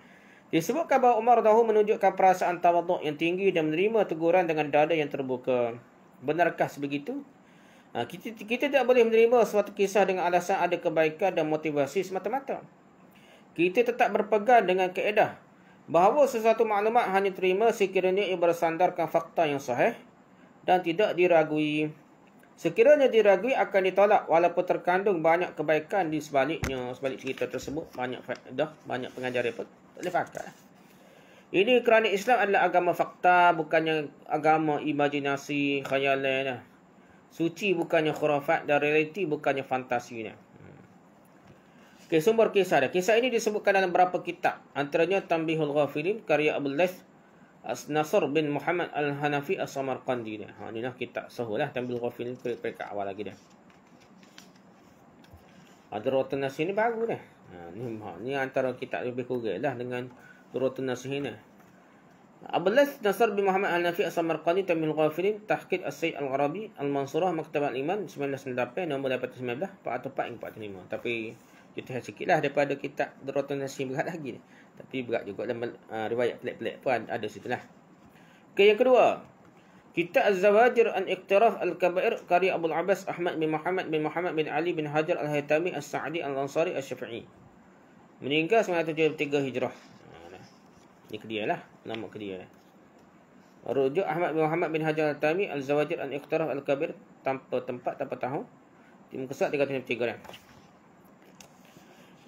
Disebutkan bahawa Umar radhiyallahu menunjukkan perasaan tawaduk yang tinggi dan menerima teguran dengan dada yang terbuka. Benarkah sebegitu? Kita tidak boleh menerima suatu kisah dengan alasan ada kebaikan dan motivasi semata-mata. Kita tetap berpegang dengan kaedah bahawa sesuatu maklumat hanya terima sekiranya ia bersandarkan fakta yang sahih dan tidak diragui. Sekiranya diragui akan ditolak walaupun terkandung banyak kebaikan di sebaliknya. Sebalik cerita tersebut banyak faedah, banyak pengajaran pun tak boleh pakai. Ini kerana Islam adalah agama fakta, bukannya agama imajinasi, khayalan. Suci bukannya khurafat dan realiti bukannya fantasi. Sumber kisah dia. Kisah ini disebutkan dalam beberapa kitab. Antaranya Tanbihul Ghafilin karya Abu Laith Nasr bin Muhammad Al-Hanafi As-Samarqandi. Inilah kitab sahih Tanbihul Ghafilin peringkat awal lagi dah. Durratun Nasih ni bagus dah. Ni antara kitab lebih kurang dengan Durratun Nasih ni. Abu Laith Nasr bin Muhammad Al-Hanafi As-Samarqandi Tanbihul Ghafilin Tahqiq As-Sayyid Al-Arabi Al-Mansurah Maktabat Al-Iman 1998 nombor 819 404 hingga 405. Tapi kita sikitlah daripada kitab Durratun Nasih, berat lagi ni. Tapi berat juga dalam riwayat pelik-pelik pun ada situlah. Okey, yang kedua, kitab Az-Zawajir an Iqtiraf Al-Kabair karya Abu Abbas Ahmad bin Muhammad bin Ali bin Hajar Al-Haytami As-Sa'di Al-Ansari Asy-Syafi'i. Meninggal 973 Hijrah. Ini kedua lah, nama kedua Rujuk Ahmad bin Muhammad bin Hajar Al-Haytami Al-Zawajir an Iqtiraf Al-Kabir tanpa tempat, tanpa tahun. Di muka surat 303 dah.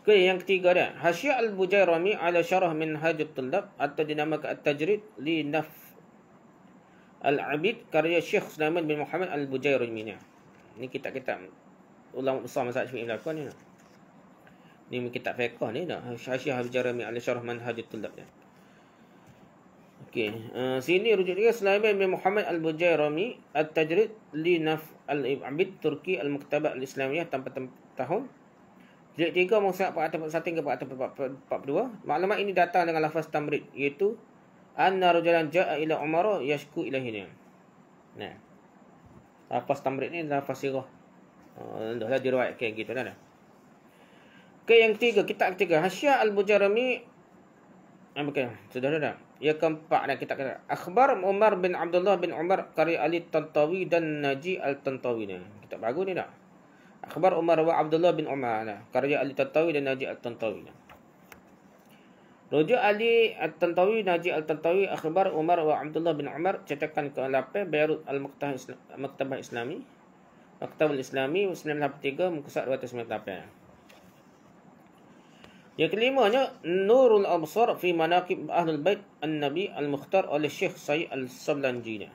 Okey, yang ketiga dah. Hasyiah Al-Bujairami ala syarah Minhajut Tullab atau dinamakan At-Tajrid li Naf Al-Abid karya Syekh Sulaiman bin Muhammad Al-Bujairami. Ini kitab-kitab ulama besar mazhab Syafi'i melakukan ni. Ni kitab fiqh ni dah. Hasyiah Al-Bujairami ala syarah Minhajut Tullab ni. Okey, sini rujuk dia Sulaiman bin Muhammad Al-Bujairami At-Tajrid li Naf Al-Abid Turki Al-Maktabah Al-Islamiyah tanpa tahun. Jilid 3 muka 441 hingga 442. Maklumat ini datang dengan lafaz tamrid, iaitu anna rajulan jaa ila Umar yashku ilahi. Lafaz tamrid ni lafaz sirah. Dah diriwayatkan gitu dah. Okey, yang ketiga, kitab ketiga Hasyiah Al-Bujairami. Okey, sudah dah. Yang keempat dan kitab ketiga Akhbar Umar bin Abdullah bin Umar karya Ali Tantawi dan Naji Al-Tantawi ni. Kitab bagus ni dah. Akhbar Umar wa Abdullah bin Umar karya Ali Tantawi dan Naji Al-Tantawi. Rujuk Ali Al-Tantawi, Naji Al-Tantawi, Akhbar Umar wa Abdullah bin Umar, cetakan ke-8 Beirut Al-Maktabah Islami, Maktabah Islami 983 muka surat 298. Yang kelimanya Nurul Absar fi Manaqib Ahlul Bait An-Nabi Al-Mukhtar oleh Syekh Said Al-Sablanji.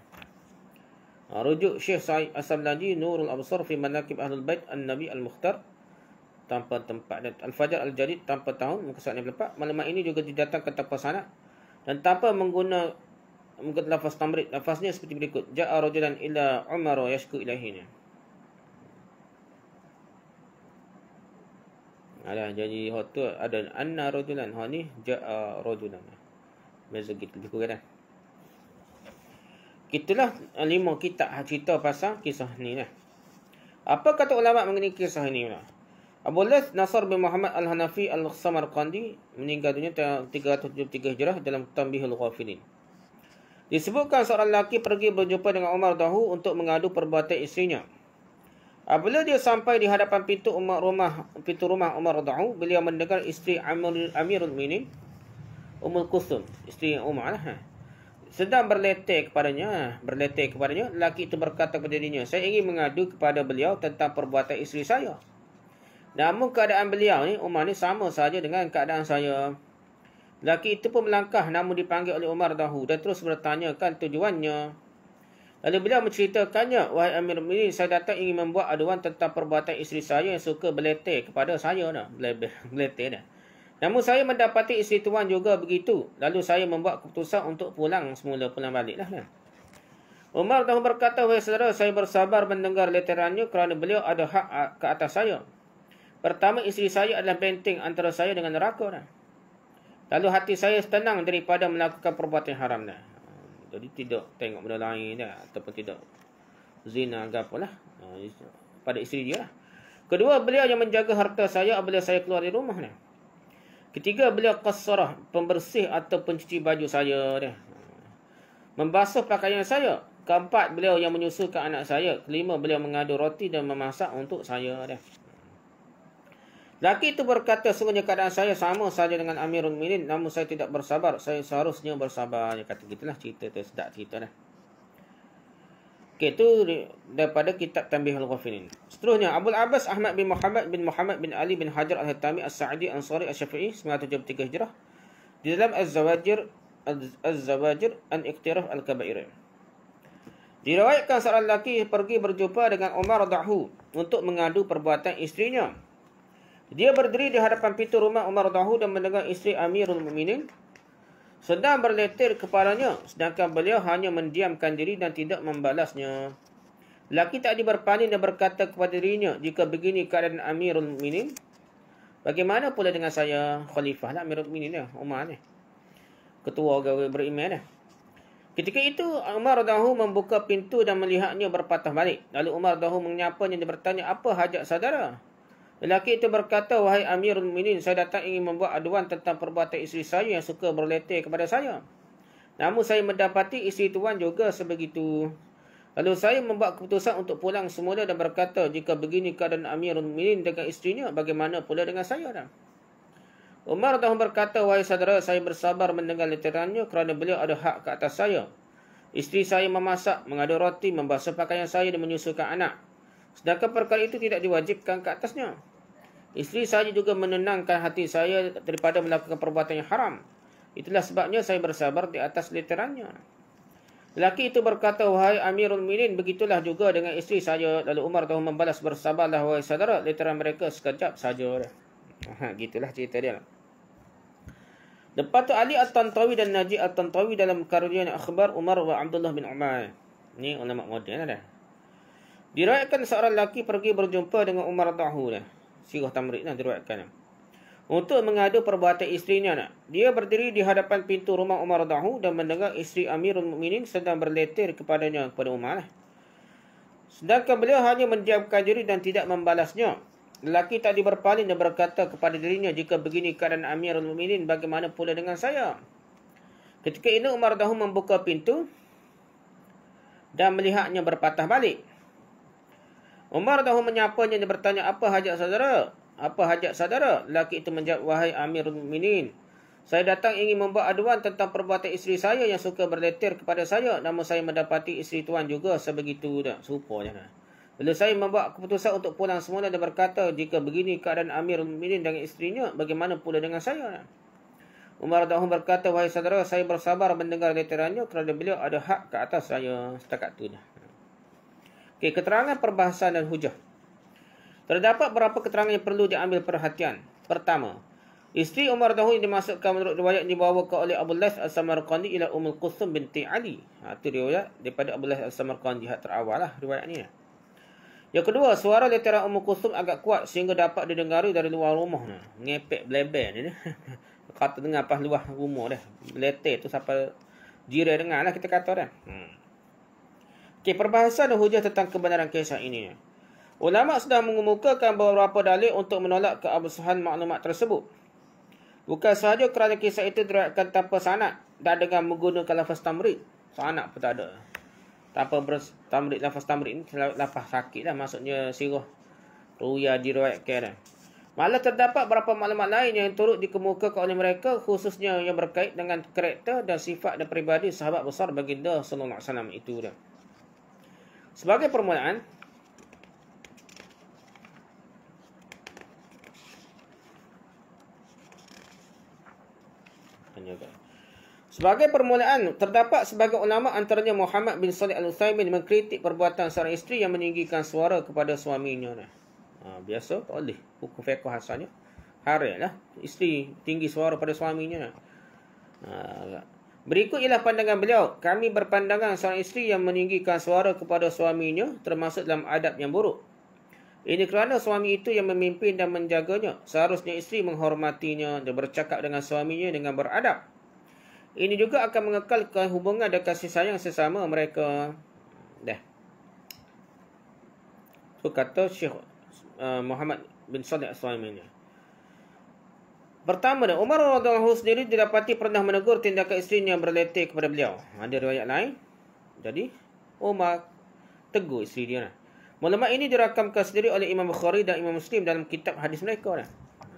Rujuk Syekh Said Al-Sablanji Nurul Absar fi Manaqib Ahlul Bait An-Nabi Al-Mukhtar tanpa tempat, dan Al-Fajar Al-Jadid tanpa tahun muka surat 64. Maklumat ini juga didatangkan tanpa sanad dan tanpa menggunakan lafaz tamrid. Lafaznya seperti berikut: Ja'a rajulan ila Umar yashku ilahi. Ada jadi hotu ada anna rajulan, ni ja'a rajulan. Beza gitu lebih kurang dah. Itulah 5 kitab cerita pasal kisah ni lah. Apa kata ulama mengenai kisah ini lah? Abu Lath Nasr bin Muhammad Al-Hanafi Al-Samarqandi meninggal dunia tahun 373 Hijrah dalam Tanbihul Ghafilin. Disebutkan seorang lelaki pergi berjumpa dengan Umar dahulu untuk mengadu perbuatan isterinya. Apabila dia sampai di hadapan pintu rumah Umar dahulu, beliau mendengar isteri Amirul Mukminin Ummul Kulthum, isteri Umar lah, sedang berleter kepadanya. Lelaki itu berkata kepada dirinya, saya ingin mengadu kepada beliau tentang perbuatan isteri saya. Namun keadaan beliau ni, Umar ni, sama saja dengan keadaan saya. Lelaki itu pun melangkah namun dipanggil oleh Umar dahulu dan terus bertanyakan tujuannya. Lalu beliau menceritakannya, wahai Amirul Mukminin, saya datang ingin membuat aduan tentang perbuatan isteri saya yang suka berleter kepada saya dah. Berleter dah. Namun saya mendapati isteri tuan juga begitu. Lalu saya membuat keputusan untuk pulang baliklah. Umar dahulu berkata, wahai saudara, saya bersabar mendengar leterannya kerana beliau ada hak ke atas saya. Pertama, isteri saya adalah benteng antara saya dengan neraka dah. Lalu hati saya tenang daripada melakukan perbuatan haram dah. Jadi tidak tengok benda lain dah, ataupun tidak zina ke apalah pada isteri dia lah. Kedua, beliau yang menjaga harta saya apabila saya keluar dari rumah dah. Ketiga, beliau qassarah, pembersih atau pencuci baju saya dah. Membasuh pakaian saya. Keempat, beliau yang menyusukan anak saya. Kelima, beliau mengadu roti dan memasak untuk saya dah. Laki itu berkata, sungguhnya keadaan saya sama saja dengan Amirul Mukminin, namun saya tidak bersabar. Saya seharusnya bersabar. Dia kata gitulah cerita tu, sedap cerita dah. Okey, itu daripada kitab Tanbihul Ghafilin. Seterusnya, Abul Abbas Ahmad bin Muhammad bin Ali bin Hajar Al-Haytami As-Sa'di Ansari Asy-Syafi'i 973 Hijrah di dalam Az-Zawajir an Iqtiraf Al-Kaba'ir. Diriwayatkan seorang lelaki pergi berjumpa dengan Umar radhiyallahu untuk mengadu perbuatan isterinya. Dia berdiri di hadapan pintu rumah Umar radhiyallahu dan mendengar isteri Amirul Mukminin sedang berleter kepadanya, sedangkan beliau hanya mendiamkan diri dan tidak membalasnya. Lelaki tadi berpaling dan berkata kepada dirinya, jika begini keadaan Amirul Mukminin, bagaimana pula dengan saya? Khalifah lah Amirul Mukminin dah, Umar ni, ketua orang beriman dah. Ketika itu Umar radhiyallahu membuka pintu dan melihatnya berpatah balik. Lalu Umar radhiyallahu menyapanya dan bertanya, apa hajat saudara? Lelaki itu berkata, wahai Amirul Mukminin, saya datang ingin membuat aduan tentang perbuatan isteri saya yang suka berleter kepada saya. Namun saya mendapati isteri tuan juga sebegitu. Lalu saya membuat keputusan untuk pulang semula dan berkata, jika begini keadaan Amirul Mukminin dengan isterinya, bagaimana pula dengan saya dah? Umar dah berkata, wahai saudara, saya bersabar mendengar leterannya kerana beliau ada hak ke atas saya. Isteri saya memasak, mengadu roti, membasuh pakaian saya dan menyusukan anak. Sedangkan perkara itu tidak diwajibkan ke atasnya. Isteri saya juga menenangkan hati saya daripada melakukan perbuatan yang haram. Itulah sebabnya saya bersabar di atas leterannya. Lelaki itu berkata, wahai Amirul Mukminin, begitulah juga dengan isteri saya. Lalu Umar tahu membalas, bersabarlah wahai saudara, leteran mereka sekejap saja. Gitulah cerita dia. Lepas tu Ali At-Tantawi dan Najib At-Tantawi dalam karyanya Akhbar Umar wa Abdullah bin Umar. Ni ulama moden dah. Diriwayatkan seorang lelaki pergi berjumpa dengan Umar radhiyallahu anhu. Sirah Tamrid lah diriwayatkan. Untuk mengadu perbuatan isterinya nak. Dia berdiri di hadapan pintu rumah Umar radhiyallahu dan mendengar isteri Amirul Mukminin sedang berleter kepada Umar. Sedangkan beliau hanya mendiamkan diri dan tidak membalasnya. Lelaki tadi berpaling dan berkata kepada dirinya, jika begini keadaan Amirul Mukminin, bagaimana pula dengan saya? Ketika itu Umar radhiyallahu membuka pintu dan melihatnya berpatah balik. Umar dah menyapanya dan bertanya, apa hajat saudara? Apa hajat saudara? Lelaki itu menjawab, wahai Amirul Mukminin, saya datang ingin membuat aduan tentang perbuatan isteri saya yang suka berleter kepada saya. Namun saya mendapati isteri tuan juga sebegitu dah. Serupanya. Lalu saya membuat keputusan untuk pulang semula dan berkata, jika begini keadaan Amirul Mukminin dengan isterinya, bagaimana pula dengan saya? Umar dah berkata, wahai saudara, saya bersabar mendengar leterannya kerana beliau ada hak ke atas saya. Setakat itu dah. Okey, keterangan perbahasan dan hujah. Terdapat beberapa keterangan yang perlu diambil perhatian. Pertama, isteri Umar dahulu yang dimasukkan menurut riwayat yang dibawa oleh Abu Lath Al-Samarqandi ila Ummul Kulthum binti Ali. Itu riwayat daripada Abu Lath Al-Samarqandi terawal lah riwayat ni. Yang kedua, suara leteran Ummul Kulthum agak kuat sehingga dapat didengari dari luar rumah. Ngepek bleber ni. Kata dengar pas luar rumah dah. Leter tu sampai jiran dengar lah kita kata dah. Okey, perbahasan dan hujah tentang kebenaran kisah ini. Ulama sudah mengemukakan beberapa dalil untuk menolak keabsahan maklumat tersebut. Bukan sahaja kerana kisah itu diriwayatkan tanpa sanad dan dengan menggunakan lafaz tamrid. Sanad pun tak ada. Tanpa tamrid, lafaz tamrid ni lafaz sakit lah, maksudnya sirah ruya diriwayatkan dah. Malah terdapat beberapa maklumat lain yang turut dikemukakan oleh mereka, khususnya yang berkait dengan karakter dan sifat dan peribadi sahabat besar baginda sallallahu alaihi wasallam itu dah. Sebagai permulaan, terdapat sebagai ulama antaranya Muhammad bin Shalih Al-Utsaimin mengkritik perbuatan seorang isteri yang meninggikan suara kepada suaminya. Biasa, tak boleh. Hukum fiqh asalnya haram lah isteri tinggi suara pada suaminya. Berikut ialah pandangan beliau. Kami berpandangan seorang isteri yang meninggikan suara kepada suaminya termasuk dalam adab yang buruk. Ini kerana suami itu yang memimpin dan menjaganya. Seharusnya isteri menghormatinya dan bercakap dengan suaminya dengan beradab. Ini juga akan mengekalkan hubungan dan kasih sayang sesama mereka. Itu kata Syekh Muhammad bin Shalih Al-Utsaimin. Pertama, Umar radhiyallahu sendiri didapati pernah menegur tindakan isterinya yang berleter kepada beliau. Ada riwayat lain. Jadi, Umar tegur isteri dia. Maklumat ini dirakamkan sendiri oleh Imam Bukhari dan Imam Muslim dalam kitab hadis mereka.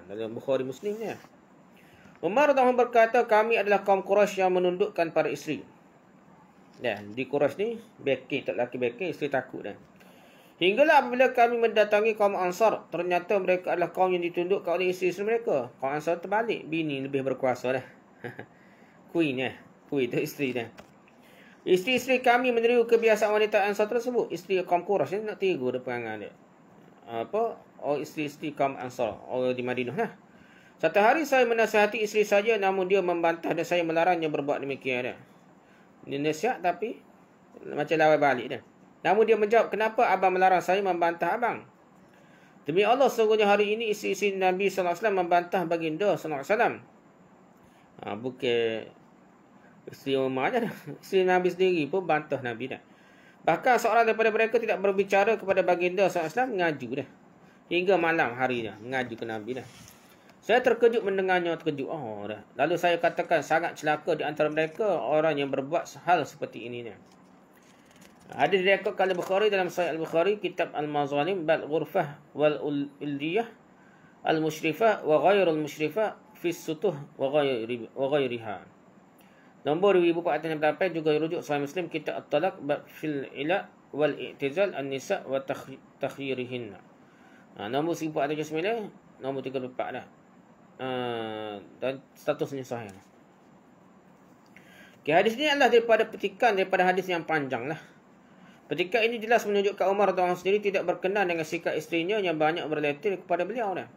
Dalam Bukhari Muslim ni. Umar radhiyallahu berkata, kami adalah kaum Quraisy yang menundukkan para isteri. Di Quraisy ni, backing, tak laki backing, isteri takut dah. Hinggalah apabila kami mendatangi kaum Ansar, ternyata mereka adalah kaum yang ditundukkan oleh isteri-isteri mereka. Kaum Ansar terbalik, bini lebih berkuasa dah. Queen Queen tu isteri dah. Isteri-isteri kami meniru kebiasaan wanita Ansar tersebut. Isteri kaum Quraisy nak tiru dia perangai dia. Isteri-isteri kaum Ansar, orang di Madinah lah. Satu hari saya menasihati isteri saja, namun dia membantah dan saya melarangnya berbuat demikian dah. Dia nasihat tapi macam lawan balik dah. Namun dia menjawab, kenapa abang melarang saya membantah abang? Demi Allah, sesungguhnya hari ini isteri-isteri Nabi SAW membantah baginda SAW. Bukan isteri Umar je dah. Isteri Nabi sendiri pun bantah Nabi dah. Bahkan seorang daripada mereka tidak berbicara kepada baginda SAW, mengaju dah. Hingga malam hari dah, mengaju ke Nabi dah. Saya terkejut mendengarnya, terkejut. Dah. Lalu saya katakan, sangat celaka di antara mereka orang yang berbuat hal seperti ini dah. Ada diriwayatkan oleh Bukhari dalam Sahih Al-Bukhari, kitab Al-Mazalim, bal ghurfah wal ildiyah al-musyrifah wa ghairul musyrifah fi sutuh wa ghairiha. Nombor 1468 juga rujuk Sahih Muslim, kitab At-Talaq, bab fil ila wal i'tizal an-nisa wa takhyirihinna. Nombor 1409, nombor 34 dah. Dan statusnya sahih. Hadis ini adalah daripada petikan daripada hadis yang panjang lah. Petikan ini jelas menunjukkan Umar radhiyallahu sendiri tidak berkenan dengan sikap isterinya yang banyak berleter kepada beliau dah.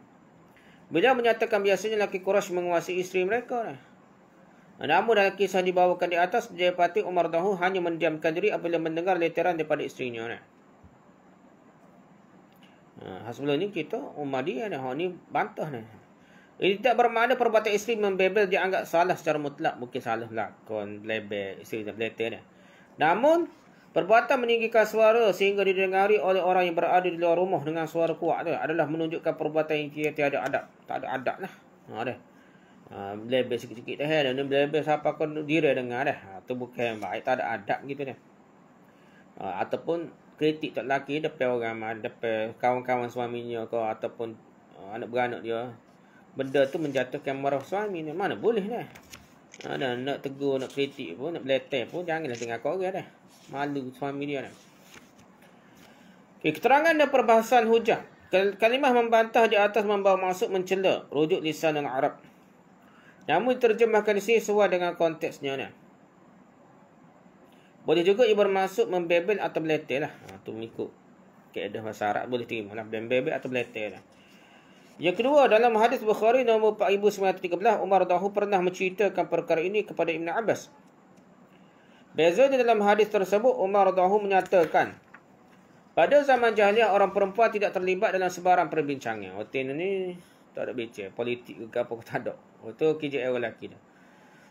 Beliau menyatakan biasanya lelaki Quraisy menguasai isteri mereka dah. Namun dalam kisah dibawakan di atas, didapati Umar radhiyallahu hanya mendiamkan diri apabila mendengar leteran daripada isterinya dah. Sebelum ni kita Umar dia dah, ni bantah dah. Ini tidak bermakna perbuatan isteri membebel dianggap salah secara mutlak. Mungkin salah lakon, lebel, isteri dan leter dah. Namun perbuatan meninggikan suara sehingga didengari oleh orang yang berada di luar rumah dengan suara kuat tu adalah menunjukkan perbuatan yang tiada adab. Tak ada adab lah. Belebel sikit-sikit dah. Dan belebel siapa kau diri dengar dah. Itu bukan baik. Tak ada adab gitu dah. Ataupun kritik tak laki depan orang, depan kawan-kawan suaminya kau, ataupun anak beranak dia. Benda tu menjatuhkan marah suami ni. Mana boleh dah. Nak tegur, nak kritik pun, nak beletek pun, janganlah tinggal kau orang dah. Malu suami dia dah. Keterangan dan perbahasan hujah. Kalimah membantah di atas membawa maksud mencela, rujuk lisan Arab. Namun terjemahkan di sini sesuai dengan konteksnya dah. Boleh juga ia bermaksud membebel atau beletek lah. Tu mengikut kaedah bahasa Arab boleh terima lah. Membebel atau beletek lah. Yang kedua, dalam hadis Bukhari nombor 4913, Umar radhiyallahu pernah menceritakan perkara ini kepada Ibn Abbas. Bezanya dalam hadis tersebut, Umar radhiyallahu menyatakan, pada zaman jahiliah orang perempuan tidak terlibat dalam sebarang perbincangan. Waktu ini tak ada bincang politik ke apa tak ada. Itu kerja orang lelaki dah.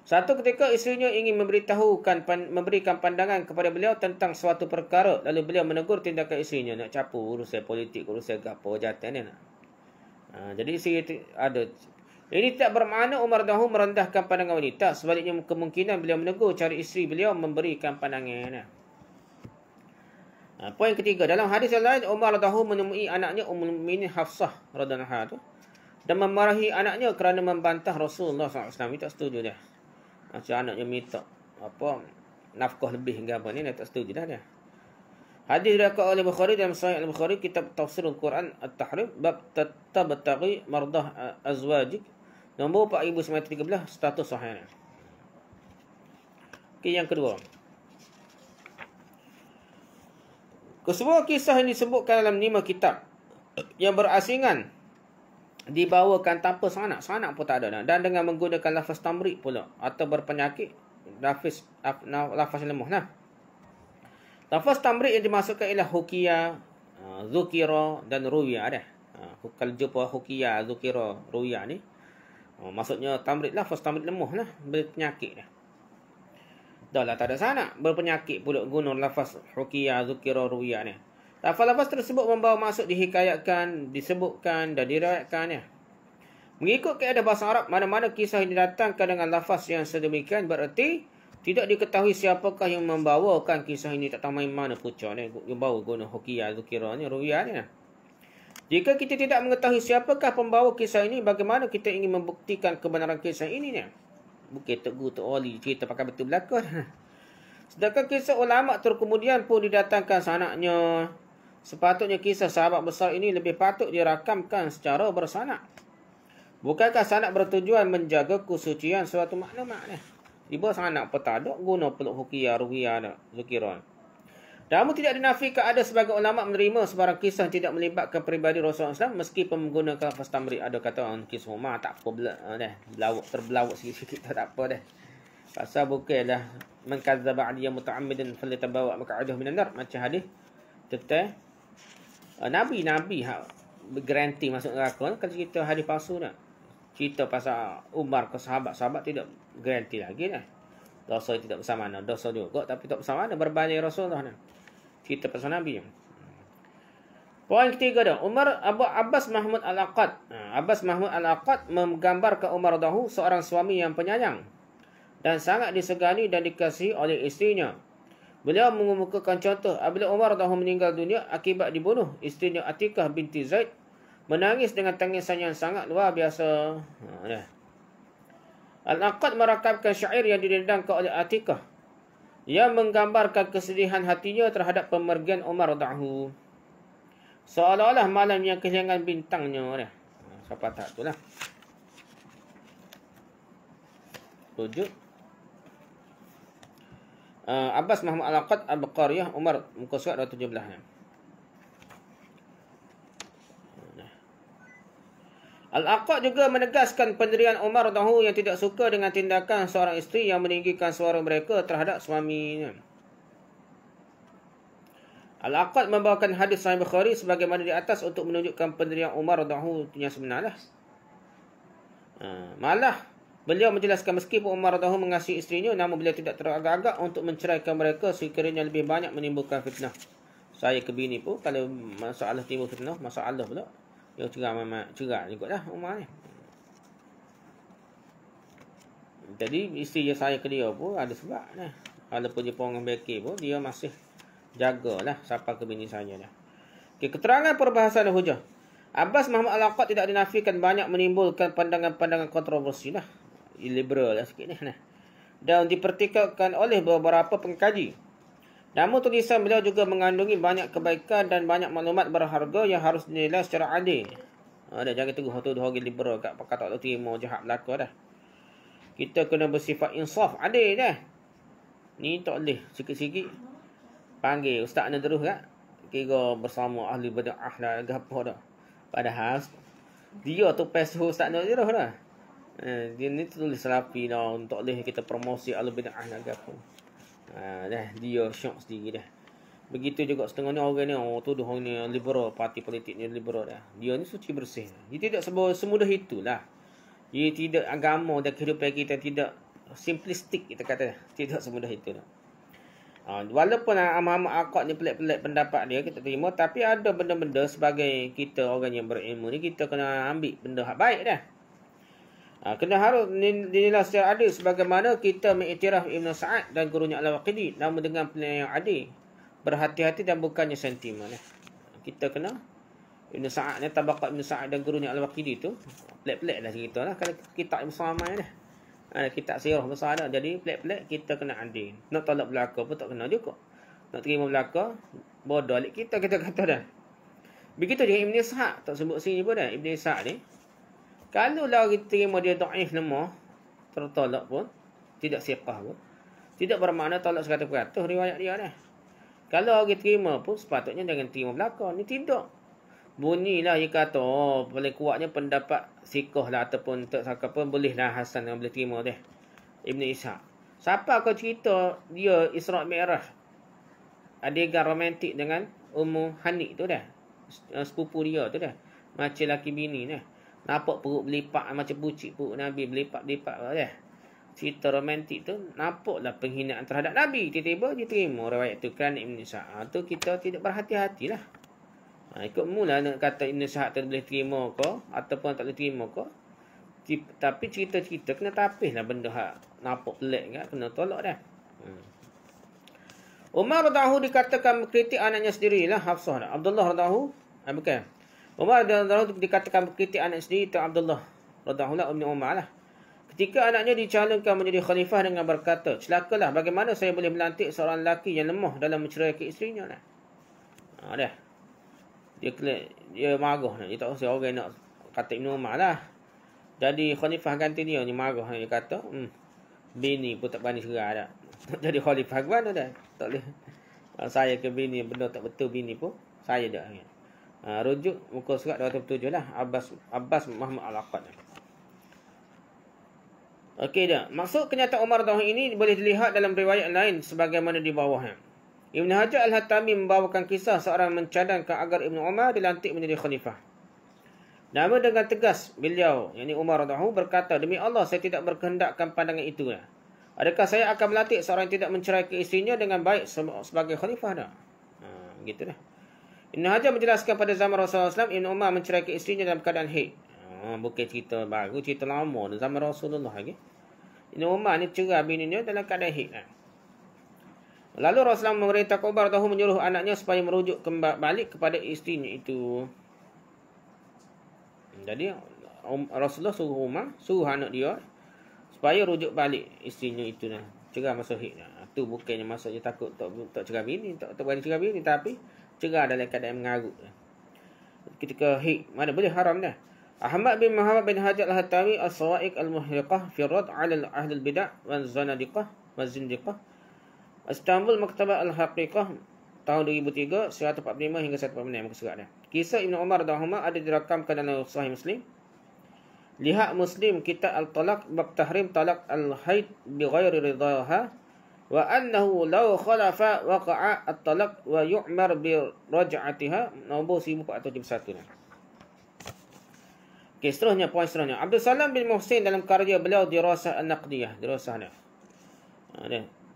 Satu ketika isterinya ingin memberikan pandangan kepada beliau tentang suatu perkara. Lalu beliau menegur tindakan isterinya. Nak capur urusan politik, urusan apa jatuh ni nak. Jadi isteri ada. Ini tak bermakna Umar dahulu merendahkan pandangan wanita. Sebaliknya kemungkinan beliau menegur cari isteri beliau memberikan pandangan. Poin ketiga. Dalam hadis yang lain, Umar dahulu menemui anaknya Ummul Mukminin Hafsah radhiyallahu anha dan memarahi anaknya kerana membantah Rasulullah SAW. Ini tak setuju dia. Macam anaknya minta nafkah lebih hingga apa ni, dia tak setuju dah dia. Hadis diriwayatkan oleh Bukhari dalam Sahih Al-Bukhari kitab Tafsirul Quran At-Tahrim bab tabtaghi mardah azwajik nombor 4913 status sahih. Okey, yang kedua. Kesemua kisah yang disebutkan dalam 5 kitab yang berasingan dibawakan tanpa sanak pun tak ada dan dengan menggunakan lafaz tamrid pula atau berpenyakit lafaz yang lemah. Lafaz tamrid yang dimasukkan ialah hukiya, zukira dan ruwiya dah. Kalau jumpa hukiya, zukira, ruwiya ni maksudnya tamrid, lafaz tamrid lemah lah, berpenyakit dah. Dah lah tak ada sanak, berpenyakit pula guna lafaz hukiya, zukira, ruwiya ni. Lafaz-lafaz tersebut membawa maksud dihikayatkan, disebutkan dan diriwayatkan ya. Mengikut kaedah bahasa Arab, mana-mana kisah yang didatangkan dengan lafaz yang sedemikian bererti tidak diketahui siapakah yang membawakan kisah ini, tak tahu main mana pucuk ni yang bawa guna hukiyah, zukira ni, ruwiyah ni. Jika kita tidak mengetahui siapakah pembawa kisah ini, bagaimana kita ingin membuktikan kebenaran kisah ini ni? Bukan tegur tu oli cerita pakai betul belakang. Sedangkan kisah ulama terkemudian pun didatangkan sanaknya. Sepatutnya kisah sahabat besar ini lebih patut dirakamkan secara bersanak. Bukankah sanak bertujuan menjaga kesucian suatu makna-makna? Tiba sanak pun tak ada, guna peluk hukiyah, ruwiyah, zukirah. Namun tidak dinafikan ada sebagai ulama menerima sebarang kisah tidak melibatkan peribadi Rasulullah SAW meskipun menggunakan lafaz tamrid. Ada kata kisah Umar tak apa terbelawak sikit-sikit tak apa dah. Pasal bukanlah mengkadzdzaba 'aliyya muta'ammidan falyatabawa maq'adahu minan nar, macam hadis tentang Nabi bergaranti masuk neraka. Kalau cerita hadis palsu dah. Cerita pasal Umar ke sahabat-sahabat tidak garanti lagi dah. Dosa tidak bersama mana. Dosa juga tapi tak bersama mana. Berbanding Rasulullah dah. Cerita pasal Nabi. Poin ketiga dah. Abbas Mahmud Al-Aqad. Abbas Mahmud Al-Aqad menggambarkan Umar dahulu seorang suami yang penyayang dan sangat disegani dan dikasihi oleh isterinya. Beliau mengemukakan contoh apabila Umar dahulu meninggal dunia akibat dibunuh, isterinya Atikah binti Zaid menangis dengan tangisan yang sangat luar biasa. Al-Aqad merakabkan syair yang didendangkan oleh Atikah yang menggambarkan kesedihan hatinya terhadap pemergian Umar dahulu. Seolah-olah malam yang kehilangan bintangnya. Siapa tak tu lah. Tujuh. Abbas Mahmud Al-Aqad Al-Qariyah Umar muka surat 217. Al-Aqad juga menegaskan pendirian Umar dahulu yang tidak suka dengan tindakan seorang isteri yang meninggikan suara mereka terhadap suaminya. Al-Aqad membawakan hadis Sahih Bukhari sebagaimana di atas untuk menunjukkan pendirian Umar dahulu yang sebenarnya. Malah beliau menjelaskan meskipun Umar dahulu mengasihi isterinya, namun beliau tidak teragak-agak untuk menceraikan mereka sekiranya lebih banyak menimbulkan fitnah. Saya ke bini pun kalau masalah timbul fitnah, masalah pula dia cerai juga dah Umar ni. Jadi isteri saya ke dia pun ada sebab dah. Walaupun dia pun bekir pun dia masih jagalah siapa ke bini saya dah. Okay, keterangan perbahasan hujah. Abbas Mahmud Al-Aqad tidak dinafikan banyak menimbulkan pandangan-pandangan kontroversi lah. Liberal lah sikit ni. Dan dipertikaikan oleh beberapa pengkaji. Namun tulisan beliau juga mengandungi banyak kebaikan dan banyak maklumat berharga yang harus dinilai secara adil. Jangan tuduh orang liberal kat pakar tak terima jahat belaka dah. Kita kena bersifat insaf, adil dah. Ni tak boleh sikit-sikit panggil ustaz ni terus kat. Kira bersama ahli bid'ah lah gapo dah. Padahal dia tu pesuh ustaz ni terus dah. Dia ni tulis salafi dah untuk boleh kita promosi ahli bid'ah lah gapo. Dah dia syok sendiri dah. Begitu juga setengah ni orang ni tuduh orang ni liberal, parti politik ni liberal dah. Dia ni suci bersih. Dia tidak semudah itulah. Dia tidak agama dan kehidupan kita tidak simplistik kita kata. Tidak semudah itu. Walaupun amat-amat akad ni pelik-pelik pendapat dia, kita terima. Tapi ada benda-benda sebagai kita orang yang berilmu ni, kita kena ambil benda hak baik dah. Kena harus dinilai secara adil sebagaimana kita mengiktiraf Ibn Sa'ad dan gurunya Al-Waqidi, namun dengan penilaian yang adil, berhati-hati dan bukannya sentimen. Kita kena Ibn Sa'ad ni, tabaqat Ibn Sa'ad dan gurunya Al-Waqidi tu pelik-pelik lah cerita lah. Kalau kitab Musamman dah, kitab sirah besar dah, jadi pelik-pelik, kita kena adil. Nak tolak belaka pun tak kena juga. Nak terima belaka, bodoh alik kita kata dah. Begitu juga Ibn Ishaq, tak sebut sini pun dah. Ibn Ishaq ni, kalau lah kita terima dia da'if lemah, tertolak pun, tidak siqah pun, tidak bermakna tolak 100% riwayat dia dah. Kalau kita terima pun, sepatutnya jangan terima belakang. Ni tidak. Bunyilah dia kata, paling kuatnya pendapat siqah lah, ataupun tak saka pun, boleh lah Hasan yang boleh terima dia. Ibn Ishaq. Siapa kau cerita dia Isra' Mi'raj? Adegan romantik dengan Ummu Hani tu dah. Sepupu dia tu dah. Macam laki bini dah. Nampak perut berlipat macam bucik perut Nabi, berlipat-lipat dah. Cerita romantik tu nampaklah penghinaan terhadap Nabi. Tiba-tiba diterima riwayat tu kan Ibn Ishaq. Tu kita tidak berhati-hatilah. Ikut mula nak kata Ibn Ishaq tu boleh terima ke ataupun tak boleh terima ke. Tapi cerita-cerita kena tapis lah benda hak nampak pelik kan, kena tolak dah. Umar radhiyallahu dikatakan mengkritik anaknya sendirilah, Hafsah dah. Abdullah radhiyallahu bukan. Umar radhiyallahu dikatakan berkritik anak sendiri itu Abdullah radhiyallahu anhu Umar lah. Ketika anaknya dicalonkan menjadi khalifah dengan berkata, celakalah bagaimana saya boleh melantik seorang lelaki yang lemah dalam menceraikan isterinya lah. Dah. Dia marah. Dia tak usah orang nak kata Ibn Umar lah. Jadi khalifah ganti dia ni marah. Dia kata, bini pun tak berani cerai dah. Jadi khalifah gimana dah? Tak boleh. Saya ke bini benda tak betul bini pun, saya dah. Rujuk muka surat 207 lah. Abbas Muhammad Al-Aqad. Okey dah. Maksud kenyataan Umar radhiyallahu ini boleh dilihat dalam riwayat lain sebagaimana di bawahnya. Ibn Hajar Al-Hatami membawakan kisah seorang mencadangkan agar Ibn Umar dilantik menjadi khalifah. Namun dengan tegas beliau, yakni Umar radhiyallahu berkata, demi Allah saya tidak berkehendakkan pandangan itu. Adakah saya akan melantik seorang yang tidak menceraikan isterinya dengan baik sebagai khalifah dah? Gitu dah. Ibn Hajar menjelaskan pada zaman Rasulullah SAW, Ibn Umar menceraikan isterinya dalam keadaan haid. Bukan cerita baru, cerita lama zaman Rasulullah lagi. Ibn Umar ni cerai bininya dalam keadaan haid. Lalu Rasulullah memerintahkan Umar radhiyallahu menyuruh anaknya supaya merujuk balik kepada isterinya itu. Jadi Rasulullah suruh anak dia supaya rujuk balik isterinya itu dah. Cerai masa haid. Tu bukannya maksudnya takut tak cerai bini, tak berani cerai bini, tapi cerai dalam keadaan mengarut. Ketika haid, mana boleh haram dah. Ahmad bin Muhammad bin Hajar Al-Hatami As-Sawa'iq Al-Muhriqah fi Rad 'ala Ahli Al-Bid'ah wa Zanadiqah wa Zindiqah. Istanbul Maktabah Al-Haqiqah tahun 2003 145 hingga 146 muka surat dah. Kisah Ibn Umar radhiyallahu ada dirakamkan dalam Sahih Muslim. Lihat Muslim kitab Al-Talaq bab tahrim talaq al-haid bi ghairi ridaha wa annahu law khalafa waqa'a at-talaq wa yu'mar bi raj'atiha nombor 1471 dah. Okey, seterusnya poin seterusnya. Abdul Salam bin Muhsin dalam karya beliau Dirasah An-Naqdiyah, dirasah dia.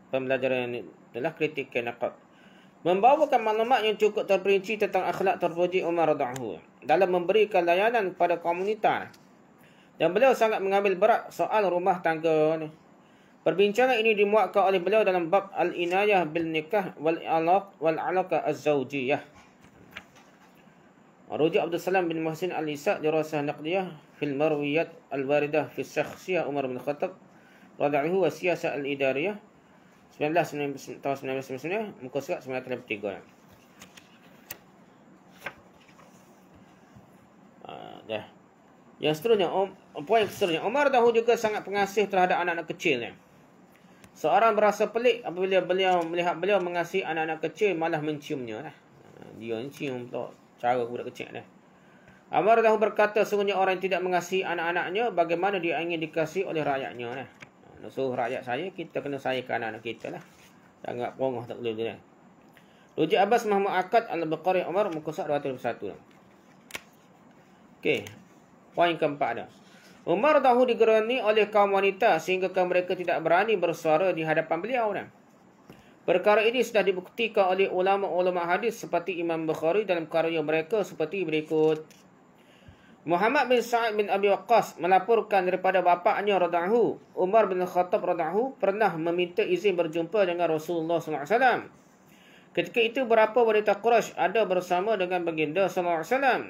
Pembelajaran ini adalah kritikan naqd. Membawakan maklumat yang cukup terperinci tentang akhlak terpuji Umar radhiyallahu dalam memberikan layanan kepada komunitas. Dan beliau sangat mengambil berat soal rumah tangga ni. Perbincangan ini dimuatkan oleh beliau dalam bab Al-Inayah bil Nikah wal Alaqah Az-Zawjiyah. Rujuk Abdul Salam bin Muhsin Al-Isa' Dirasah Naqdiyah fil Marwiyat Al-Waridah fi Syakhsiyah Umar bin Khattab radhiyallahu wa Siyasah Al-Idariyah 1999 muka surat 983. Dah. Yang seterusnya, poin seterusnya, Umar dahulu juga sangat pengasih terhadap anak-anak kecil. Seorang berasa pelik apabila beliau melihat beliau mengasihi anak-anak kecil malah menciumnya. Dia ni cium tu cara budak kecil dah. Umar dahulu berkata, sungguhnya orang yang tidak mengasihi anak-anaknya, bagaimana dia ingin dikasihi oleh rakyatnya. Nak suruh rakyat saya, kita kena sayakan anak-anak kita lah. Jangan perongah tak boleh dia. Rujuk Abbas Muhammad Aqad Al-Baqari Umar muka surat 201. Okey. Poin keempat dah. Umar dahulu digerani oleh kaum wanita sehingga mereka tidak berani bersuara di hadapan beliau. Perkara ini sudah dibuktikan oleh ulama-ulama hadis seperti Imam Bukhari dalam karya mereka seperti berikut. Muhammad bin Sa'id bin Abi Waqqas melaporkan daripada bapaknya radhiyallahu Umar bin Khattab radhiyallahu pernah meminta izin berjumpa dengan Rasulullah sallallahu alaihi wasallam. Ketika itu beberapa wanita Quraisy ada bersama dengan baginda sallallahu alaihi wasallam.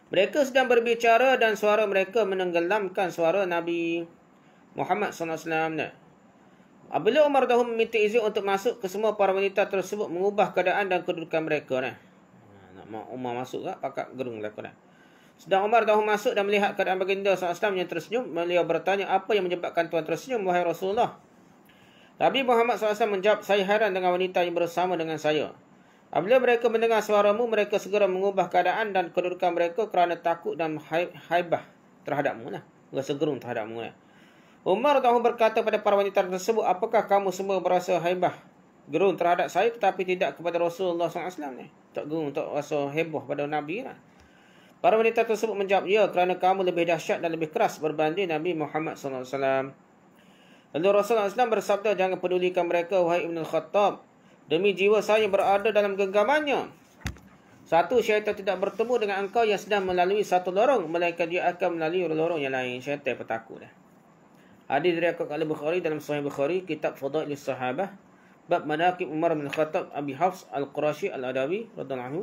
Mereka sedang berbicara dan suara mereka menenggelamkan suara Nabi Muhammad SAW. Apabila Umar dahulu meminta izin untuk masuk, ke semua para wanita tersebut mengubah keadaan dan kedudukan mereka. Nak Umar masuk tak? Pakat gerung mereka. Sedang Umar dahulu masuk dan melihat keadaan baginda SAW yang tersenyum, beliau bertanya, apa yang menyebabkan tuan tersenyum, wahai Rasulullah? Nabi Muhammad SAW menjawab, saya heran dengan wanita yang bersama dengan saya. Apabila mereka mendengar suaramu, mereka segera mengubah keadaan dan kedudukan mereka kerana takut dan haibah terhadapmu. Rasa gerung terhadapmu. Umar dahulu berkata kepada para wanita tersebut, apakah kamu semua berasa haibah gerung terhadap saya tetapi tidak kepada Rasulullah SAW? Tak gerung, tak rasa heboh pada Nabi. Para wanita tersebut menjawab, ya, kerana kamu lebih dahsyat dan lebih keras berbanding Nabi Muhammad SAW. Lalu Rasulullah SAW bersabda, jangan pedulikan mereka, wahai Ibn Khattab. Demi jiwa saya berada dalam genggamannya. Satu, syaitan tidak bertemu dengan engkau yang sedang melalui satu lorong, melainkan dia akan melalui lorong yang lain. Syaitan petakut. Hadis diriwayatkan oleh Bukhari dalam Sahih Bukhari, Kitab Fadailis Sahabah, bab Manaqib Umar bin Khattab Abi Hafs Al-Qurashi Al-Adawi radhiyallahu anhu.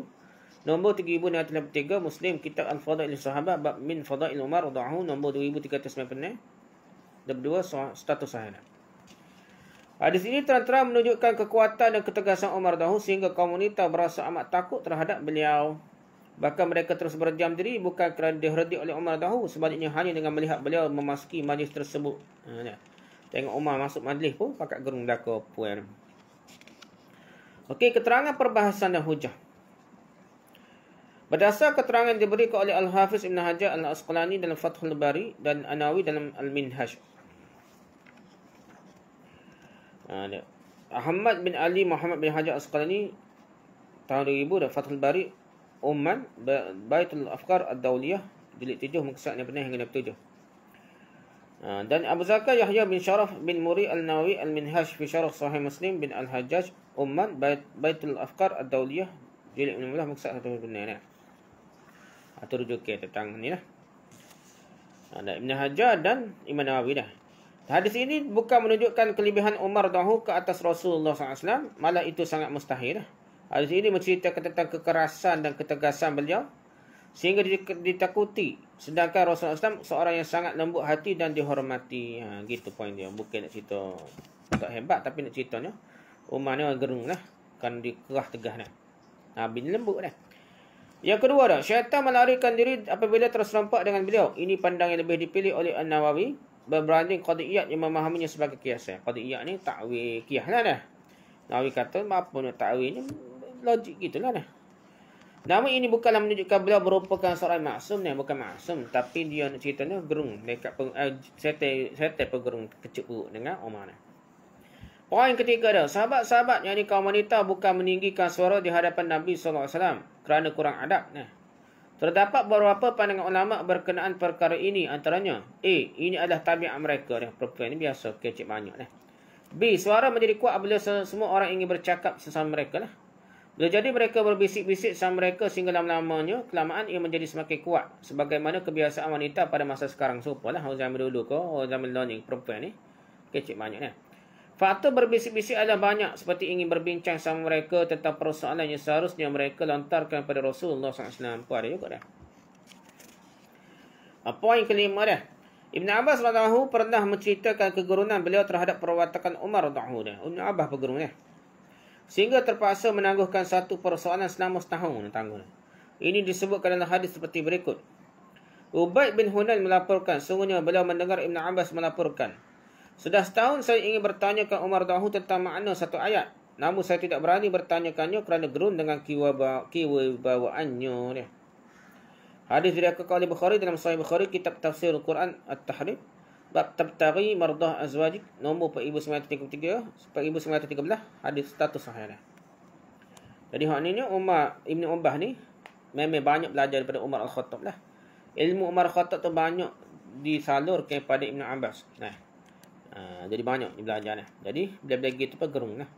Nombor 3693, Muslim, Kitab Al-Fadailis Sahabah, bab Min Fadail Umar radhiyallahu anhu, nombor 2396. Dan berdua status sahih. Hadis ini terang-terang menunjukkan kekuatan dan ketegasan Umar dahulu sehingga kaum wanita berasa amat takut terhadap beliau. Bahkan mereka terus berdiam diri bukan kerana diherdik oleh Umar dahulu, sebaliknya hanya dengan melihat beliau memasuki majlis tersebut. Tengok Umar masuk majlis pun pakat gerung belaka puan. Okey, keterangan perbahasan dan hujah. Berdasar keterangan yang diberikan oleh Al-Hafiz Ibn Hajar Al-Asqalani dalam Fathul Bari dan Anawi dalam Al-Minhaj. Ahmad bin Ali Muhammad bin Hajar Asqalani tahun 2000 dan Fathul Bari Umman Baitul Afkar Ad-Dawliyah jilid 7 muka surat yang benar hingga 7. Dan Abu Zakar Yahya bin Sharaf bin Muri Al-Nawawi Al-Minhaj fi Syarah Sahih Muslim bin Al-Hajjaj Umman Baitul Afkar Ad-Dawliyah jilid 16 muka surat 1 benar. Atau rujuk tentang ni lah. Ada Ibn Hajar dan Imam Nawawi dah. Hadis ini bukan menunjukkan kelebihan Umar dahulu ke atas Rasulullah SAW. Malah itu sangat mustahil. Hadis ini menceritakan tentang kekerasan dan ketegasan beliau sehingga ditakuti. Sedangkan Rasulullah SAW seorang yang sangat lembut hati dan dihormati. Gitu poin dia. Bukan nak cerita tak hebat, tapi nak ceritanya Umar ni orang gerung lah. Kan dia kerah tegah dah. Nabi ni lembut dah. Yang kedua syaitan melarikan diri apabila terserempak dengan beliau. Ini pandangan yang lebih dipilih oleh An-Nawawi berbanding qadiyat yang memahaminya sebagai kiasan. Qadiyat ni takwil qiyas lah dah. Nawawi kata apa nak takwil ni logik gitulah dah. Namun ini bukanlah menunjukkan beliau merupakan seorang maksum ni, bukan maksum, tapi dia nak ceritanya gerung dekat setan pergerung kecil buruk dengan Umar ni. Poin ketiga dah, sahabat-sahabat yang ni kaum wanita bukan meninggikan suara di hadapan Nabi SAW kerana kurang adab nah. Terdapat beberapa pandangan ulama berkenaan perkara ini, antaranya A. Ini adalah tabiat mereka dah. Perempuan ni biasa kecil banyak dah. B. Suara menjadi kuat apabila semua orang ingin bercakap sesama mereka lah. Bila jadi mereka berbisik-bisik sama mereka sehingga lama-lamanya kelamaan ia menjadi semakin kuat. Sebagaimana kebiasaan wanita pada masa sekarang serupalah. Zaman dulu ke zaman learning perempuan ni kecil banyak dah. Faktor berbisik-bisik adalah banyak seperti ingin berbincang sama mereka tentang persoalan yang seharusnya mereka lontarkan pada Rasulullah SAW. Ada juga dah. Poin kelima dah. Ibn Abbas radhiyallahu pernah menceritakan kegerunan beliau terhadap perwatakan Umar radhiyallahu dah. Ibn Abbas bergerun dah. Sehingga terpaksa menangguhkan satu persoalan selama setahun. Ini disebutkan dalam hadis seperti berikut. Ubaid bin Hunain melaporkan, sungguhnya beliau mendengar Ibn Abbas melaporkan, sudah setahun saya ingin bertanyakan Umar dahulu tentang makna satu ayat. Namun saya tidak berani bertanyakannya kerana gerun dengan kewibawaannya. Hadis diriwayatkan oleh Bukhari dalam Sahih Bukhari, Kitab Tafsir Al-Quran At-Tahrim, bab tabtaghi mardah azwajik, nombor 4933, 4913, hadis status sahih. Jadi hak ni Umar Ibn Umbah ni memang banyak belajar daripada Umar Al-Khattab lah. Ilmu Umar Al-Khattab tu banyak disalurkan kepada Ibn Abbas. Jadi banyak ni belajar ni. Jadi bila gitu gerung lah.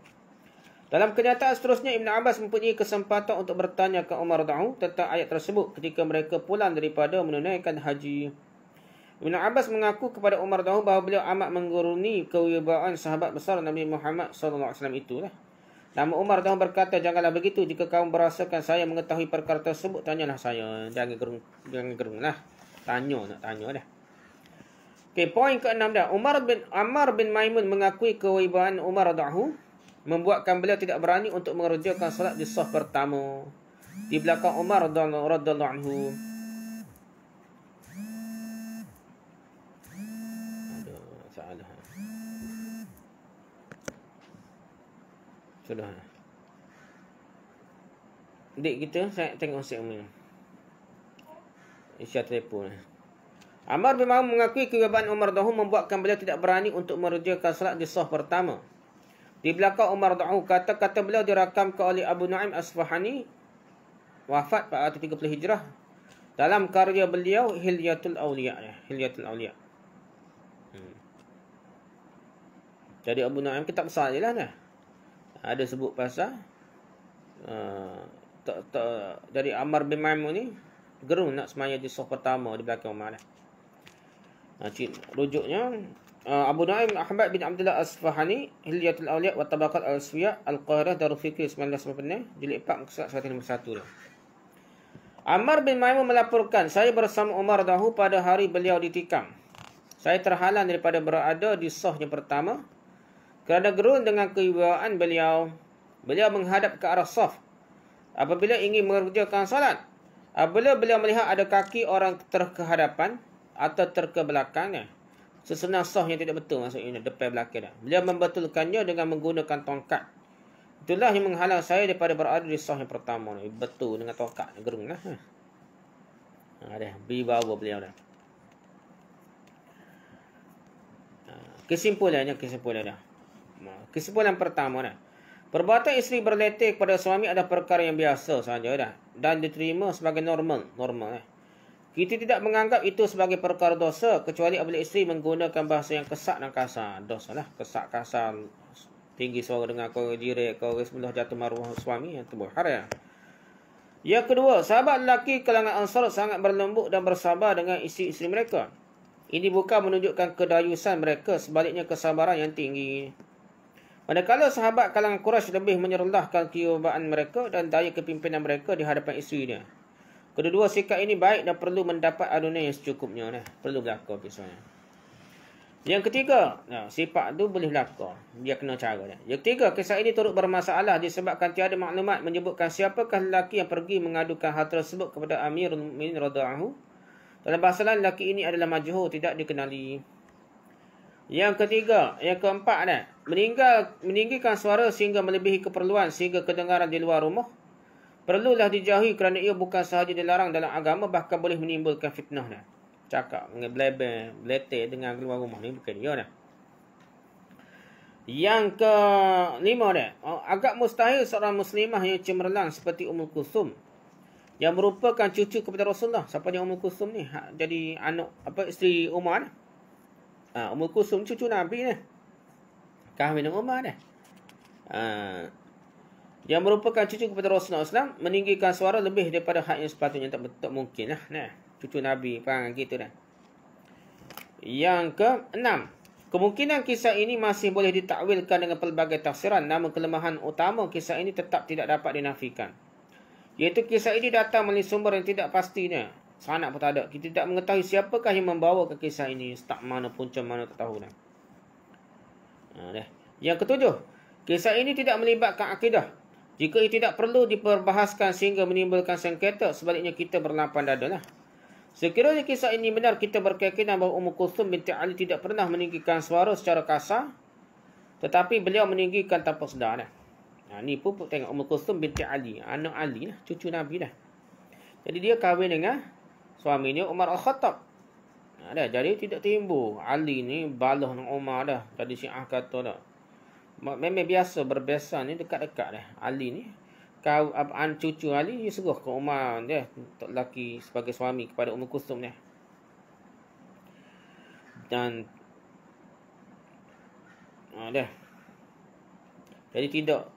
Dalam kenyataan seterusnya, Ibn Abbas mempunyai kesempatan untuk bertanya ke Umar radhiyallahu tentang ayat tersebut ketika mereka pulang daripada menunaikan haji. Ibn Abbas mengaku kepada Umar radhiyallahu bahawa beliau amat mengguruni kewibawaan sahabat besar Nabi Muhammad SAW itulah. Namun Umar radhiyallahu berkata, janganlah begitu. Jika kamu merasakan saya mengetahui perkara tersebut, tanyalah saya. Jangan gerung lah. Nak tanya dah. Okey, poin ke-6 dah. Ammar bin Maimun mengakui kewibawaan Umar radhiyallahu membuatkan beliau tidak berani untuk mengerjakan solat di saf pertama di belakang Umar radhiyallahu anhu. Salah. Sudah. Dik kita saya tengok segmen. Isya telefon. Ammar bin Maimun mengakui kewibawaan Umar radhiyallahu membuatkan beliau tidak berani untuk mengerjakan solat di saf pertama. Di belakang Umar radhiyallahu kata-kata beliau dirakamkan oleh Abu Nu'aim Asfahani wafat pada 30 Hijrah dalam karya beliau Hilyatul Awliya. Jadi Abu Nu'aim kitab besar jelah nah. Ada sebut pasal dari Ammar bin Maimun ni gerung nak semaya di saf pertama di belakang Umar dah. Rujuknya Abu Nu'aim Ahmad bin Abdullah Asfahani Hilyatul Awliya wa Tabaqat Al-Asfiya Al-Qahirah Darul Fikri 1996 jilid 4 muka 151 dah. Ammar bin Maimun melaporkan, saya bersama Umar radhiyallahu pada hari beliau ditikam. Saya terhalang daripada berada di saf yang pertama kerana gerun dengan kewibawaan beliau. Beliau menghadap ke arah saf apabila ingin mengerjakan salat. Apabila beliau melihat ada kaki orang terkehadapan atau terkebelakangnya, sesenang saf yang tidak betul, maksudnya depan belakang dah. Beliau membetulkannya dengan menggunakan tongkat. Itulah yang menghalang saya daripada berada di saf yang pertama ni. Betul dengan tongkat gerung lah. Dah berbawa beliau dah. Kesimpulannya. Kesimpulan pertama dah. Perbuatan isteri berleter kepada suami adalah perkara yang biasa saja dah dan diterima sebagai normal dah. Kita tidak menganggap itu sebagai perkara dosa kecuali apabila isteri menggunakan bahasa yang kesat dan kasar. Dosa lah. Kesat, kasar, tinggi suara dengan kau jirik, kau sebelah jatuh maruah suami, yang itu haram. Yang kedua, sahabat lelaki kalangan Ansar sangat berlembut dan bersabar dengan isteri-isteri mereka. Ini bukan menunjukkan kedayusan mereka, sebaliknya kesabaran yang tinggi. Manakala sahabat kalangan Quraisy lebih menyerendahkan kewibawaan mereka dan daya kepimpinan mereka di hadapan isterinya. Kedua-dua sikap ini baik dan perlu mendapat adunan yang secukupnya. Perlu berlaku kisahnya. Yang ketiga, sifat itu boleh berlaku. Dia kena cara. Yang ketiga, kisah ini turut bermasalah disebabkan tiada maklumat menyebutkan siapakah lelaki yang pergi mengadukan hal tersebut kepada Amirul Mukminin radhiyallahu. Dalam bahasa lain, lelaki ini adalah majhul, tidak dikenali. Yang ketiga, yang keempat, meninggikan suara sehingga melebihi keperluan sehingga kedengaran di luar rumah perlulah dijauhi kerana ia bukan sahaja dilarang dalam agama, bahkan boleh menimbulkan fitnah. Cakap beleter dengan keluar rumah ni bukan dia. Yang kelima, agak mustahil seorang muslimah yang cemerlang seperti Ummul Kulsum yang merupakan cucu kepada Rasulullah. Siapa dia Ummul Kulsum ni? Jadi anak isteri Umar. Ummul Kulsum cucu Nabi ni. Kahwin dengan Umar dah. Yang merupakan cucu kepada Rasulullah SAW meninggikan suara lebih daripada hak yang sepatutnya, tak mungkin lah. Cucu Nabi, perangan gitu dah. Yang ke-6, kemungkinan kisah ini masih boleh ditakwilkan dengan pelbagai tafsiran, namun kelemahan utama kisah ini tetap tidak dapat dinafikan. Iaitu kisah ini datang melalui sumber yang tidak pastinya. Sanad pun tak ada. Kita tidak mengetahui siapakah yang membawa ke kisah ini. Start mana, punca mana, tak tahu dah. Yang ketujuh, kisah ini tidak melibatkan akidah. Jika ia tidak perlu diperbahaskan sehingga menimbulkan sengketa, sebaliknya kita berlapang dada lah. Sekiranya kisah ini benar, kita berkeyakinan bahawa Ummul Kulsum binti Ali tidak pernah meninggikan suara secara kasar, tetapi beliau meninggikan tanpa sedar dah. Ni pun tengok Ummul Kulsum binti Ali, anak Ali lah, cucu Nabi dah. Jadi dia kahwin dengan suaminya Umar Al-Khattab. Jadi tidak timbul Ali ni balah dengan Umar dah. Tadi Syiah kata dah. Memang biasa berbesan ni dekat-dekat dah. Ali ni kau cucu Ali dia suruh ke Umar dia untuk lelaki sebagai suami kepada Ummul Kulsum ni. Dan dah. Jadi tidak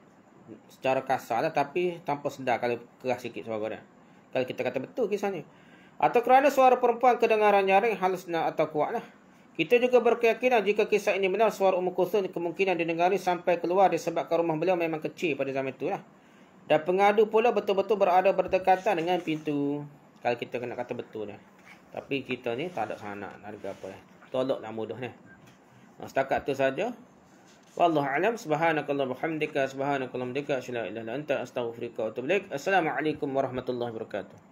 secara kasar lah, tapi tanpa sedar kalau keras sikit suara dia. Kalau kita kata betul kisahnya. Atau kerana suara perempuan kedengaran nyaring, halus atau kuat lah. Kita juga berkeyakinan jika kisah ini benar, suara Kulthum kemungkinan didengari sampai keluar disebabkan rumah beliau memang kecil pada zaman itu lah. Dan pengadu pula betul-betul berada berdekatan dengan pintu. Kalau kita kena kata betul dah. Tapi kita ni tak ada sana harga apa dah. Toloklah mudah ni. Setakat tu saja. Wallahu a'lam. Subhanakallah bihamdika, subhanakallah bihamdika, asyhadu an la ilaha illa anta, astaghfiruka wa atubu ilaik. Assalamualaikum warahmatullahi wabarakatuh.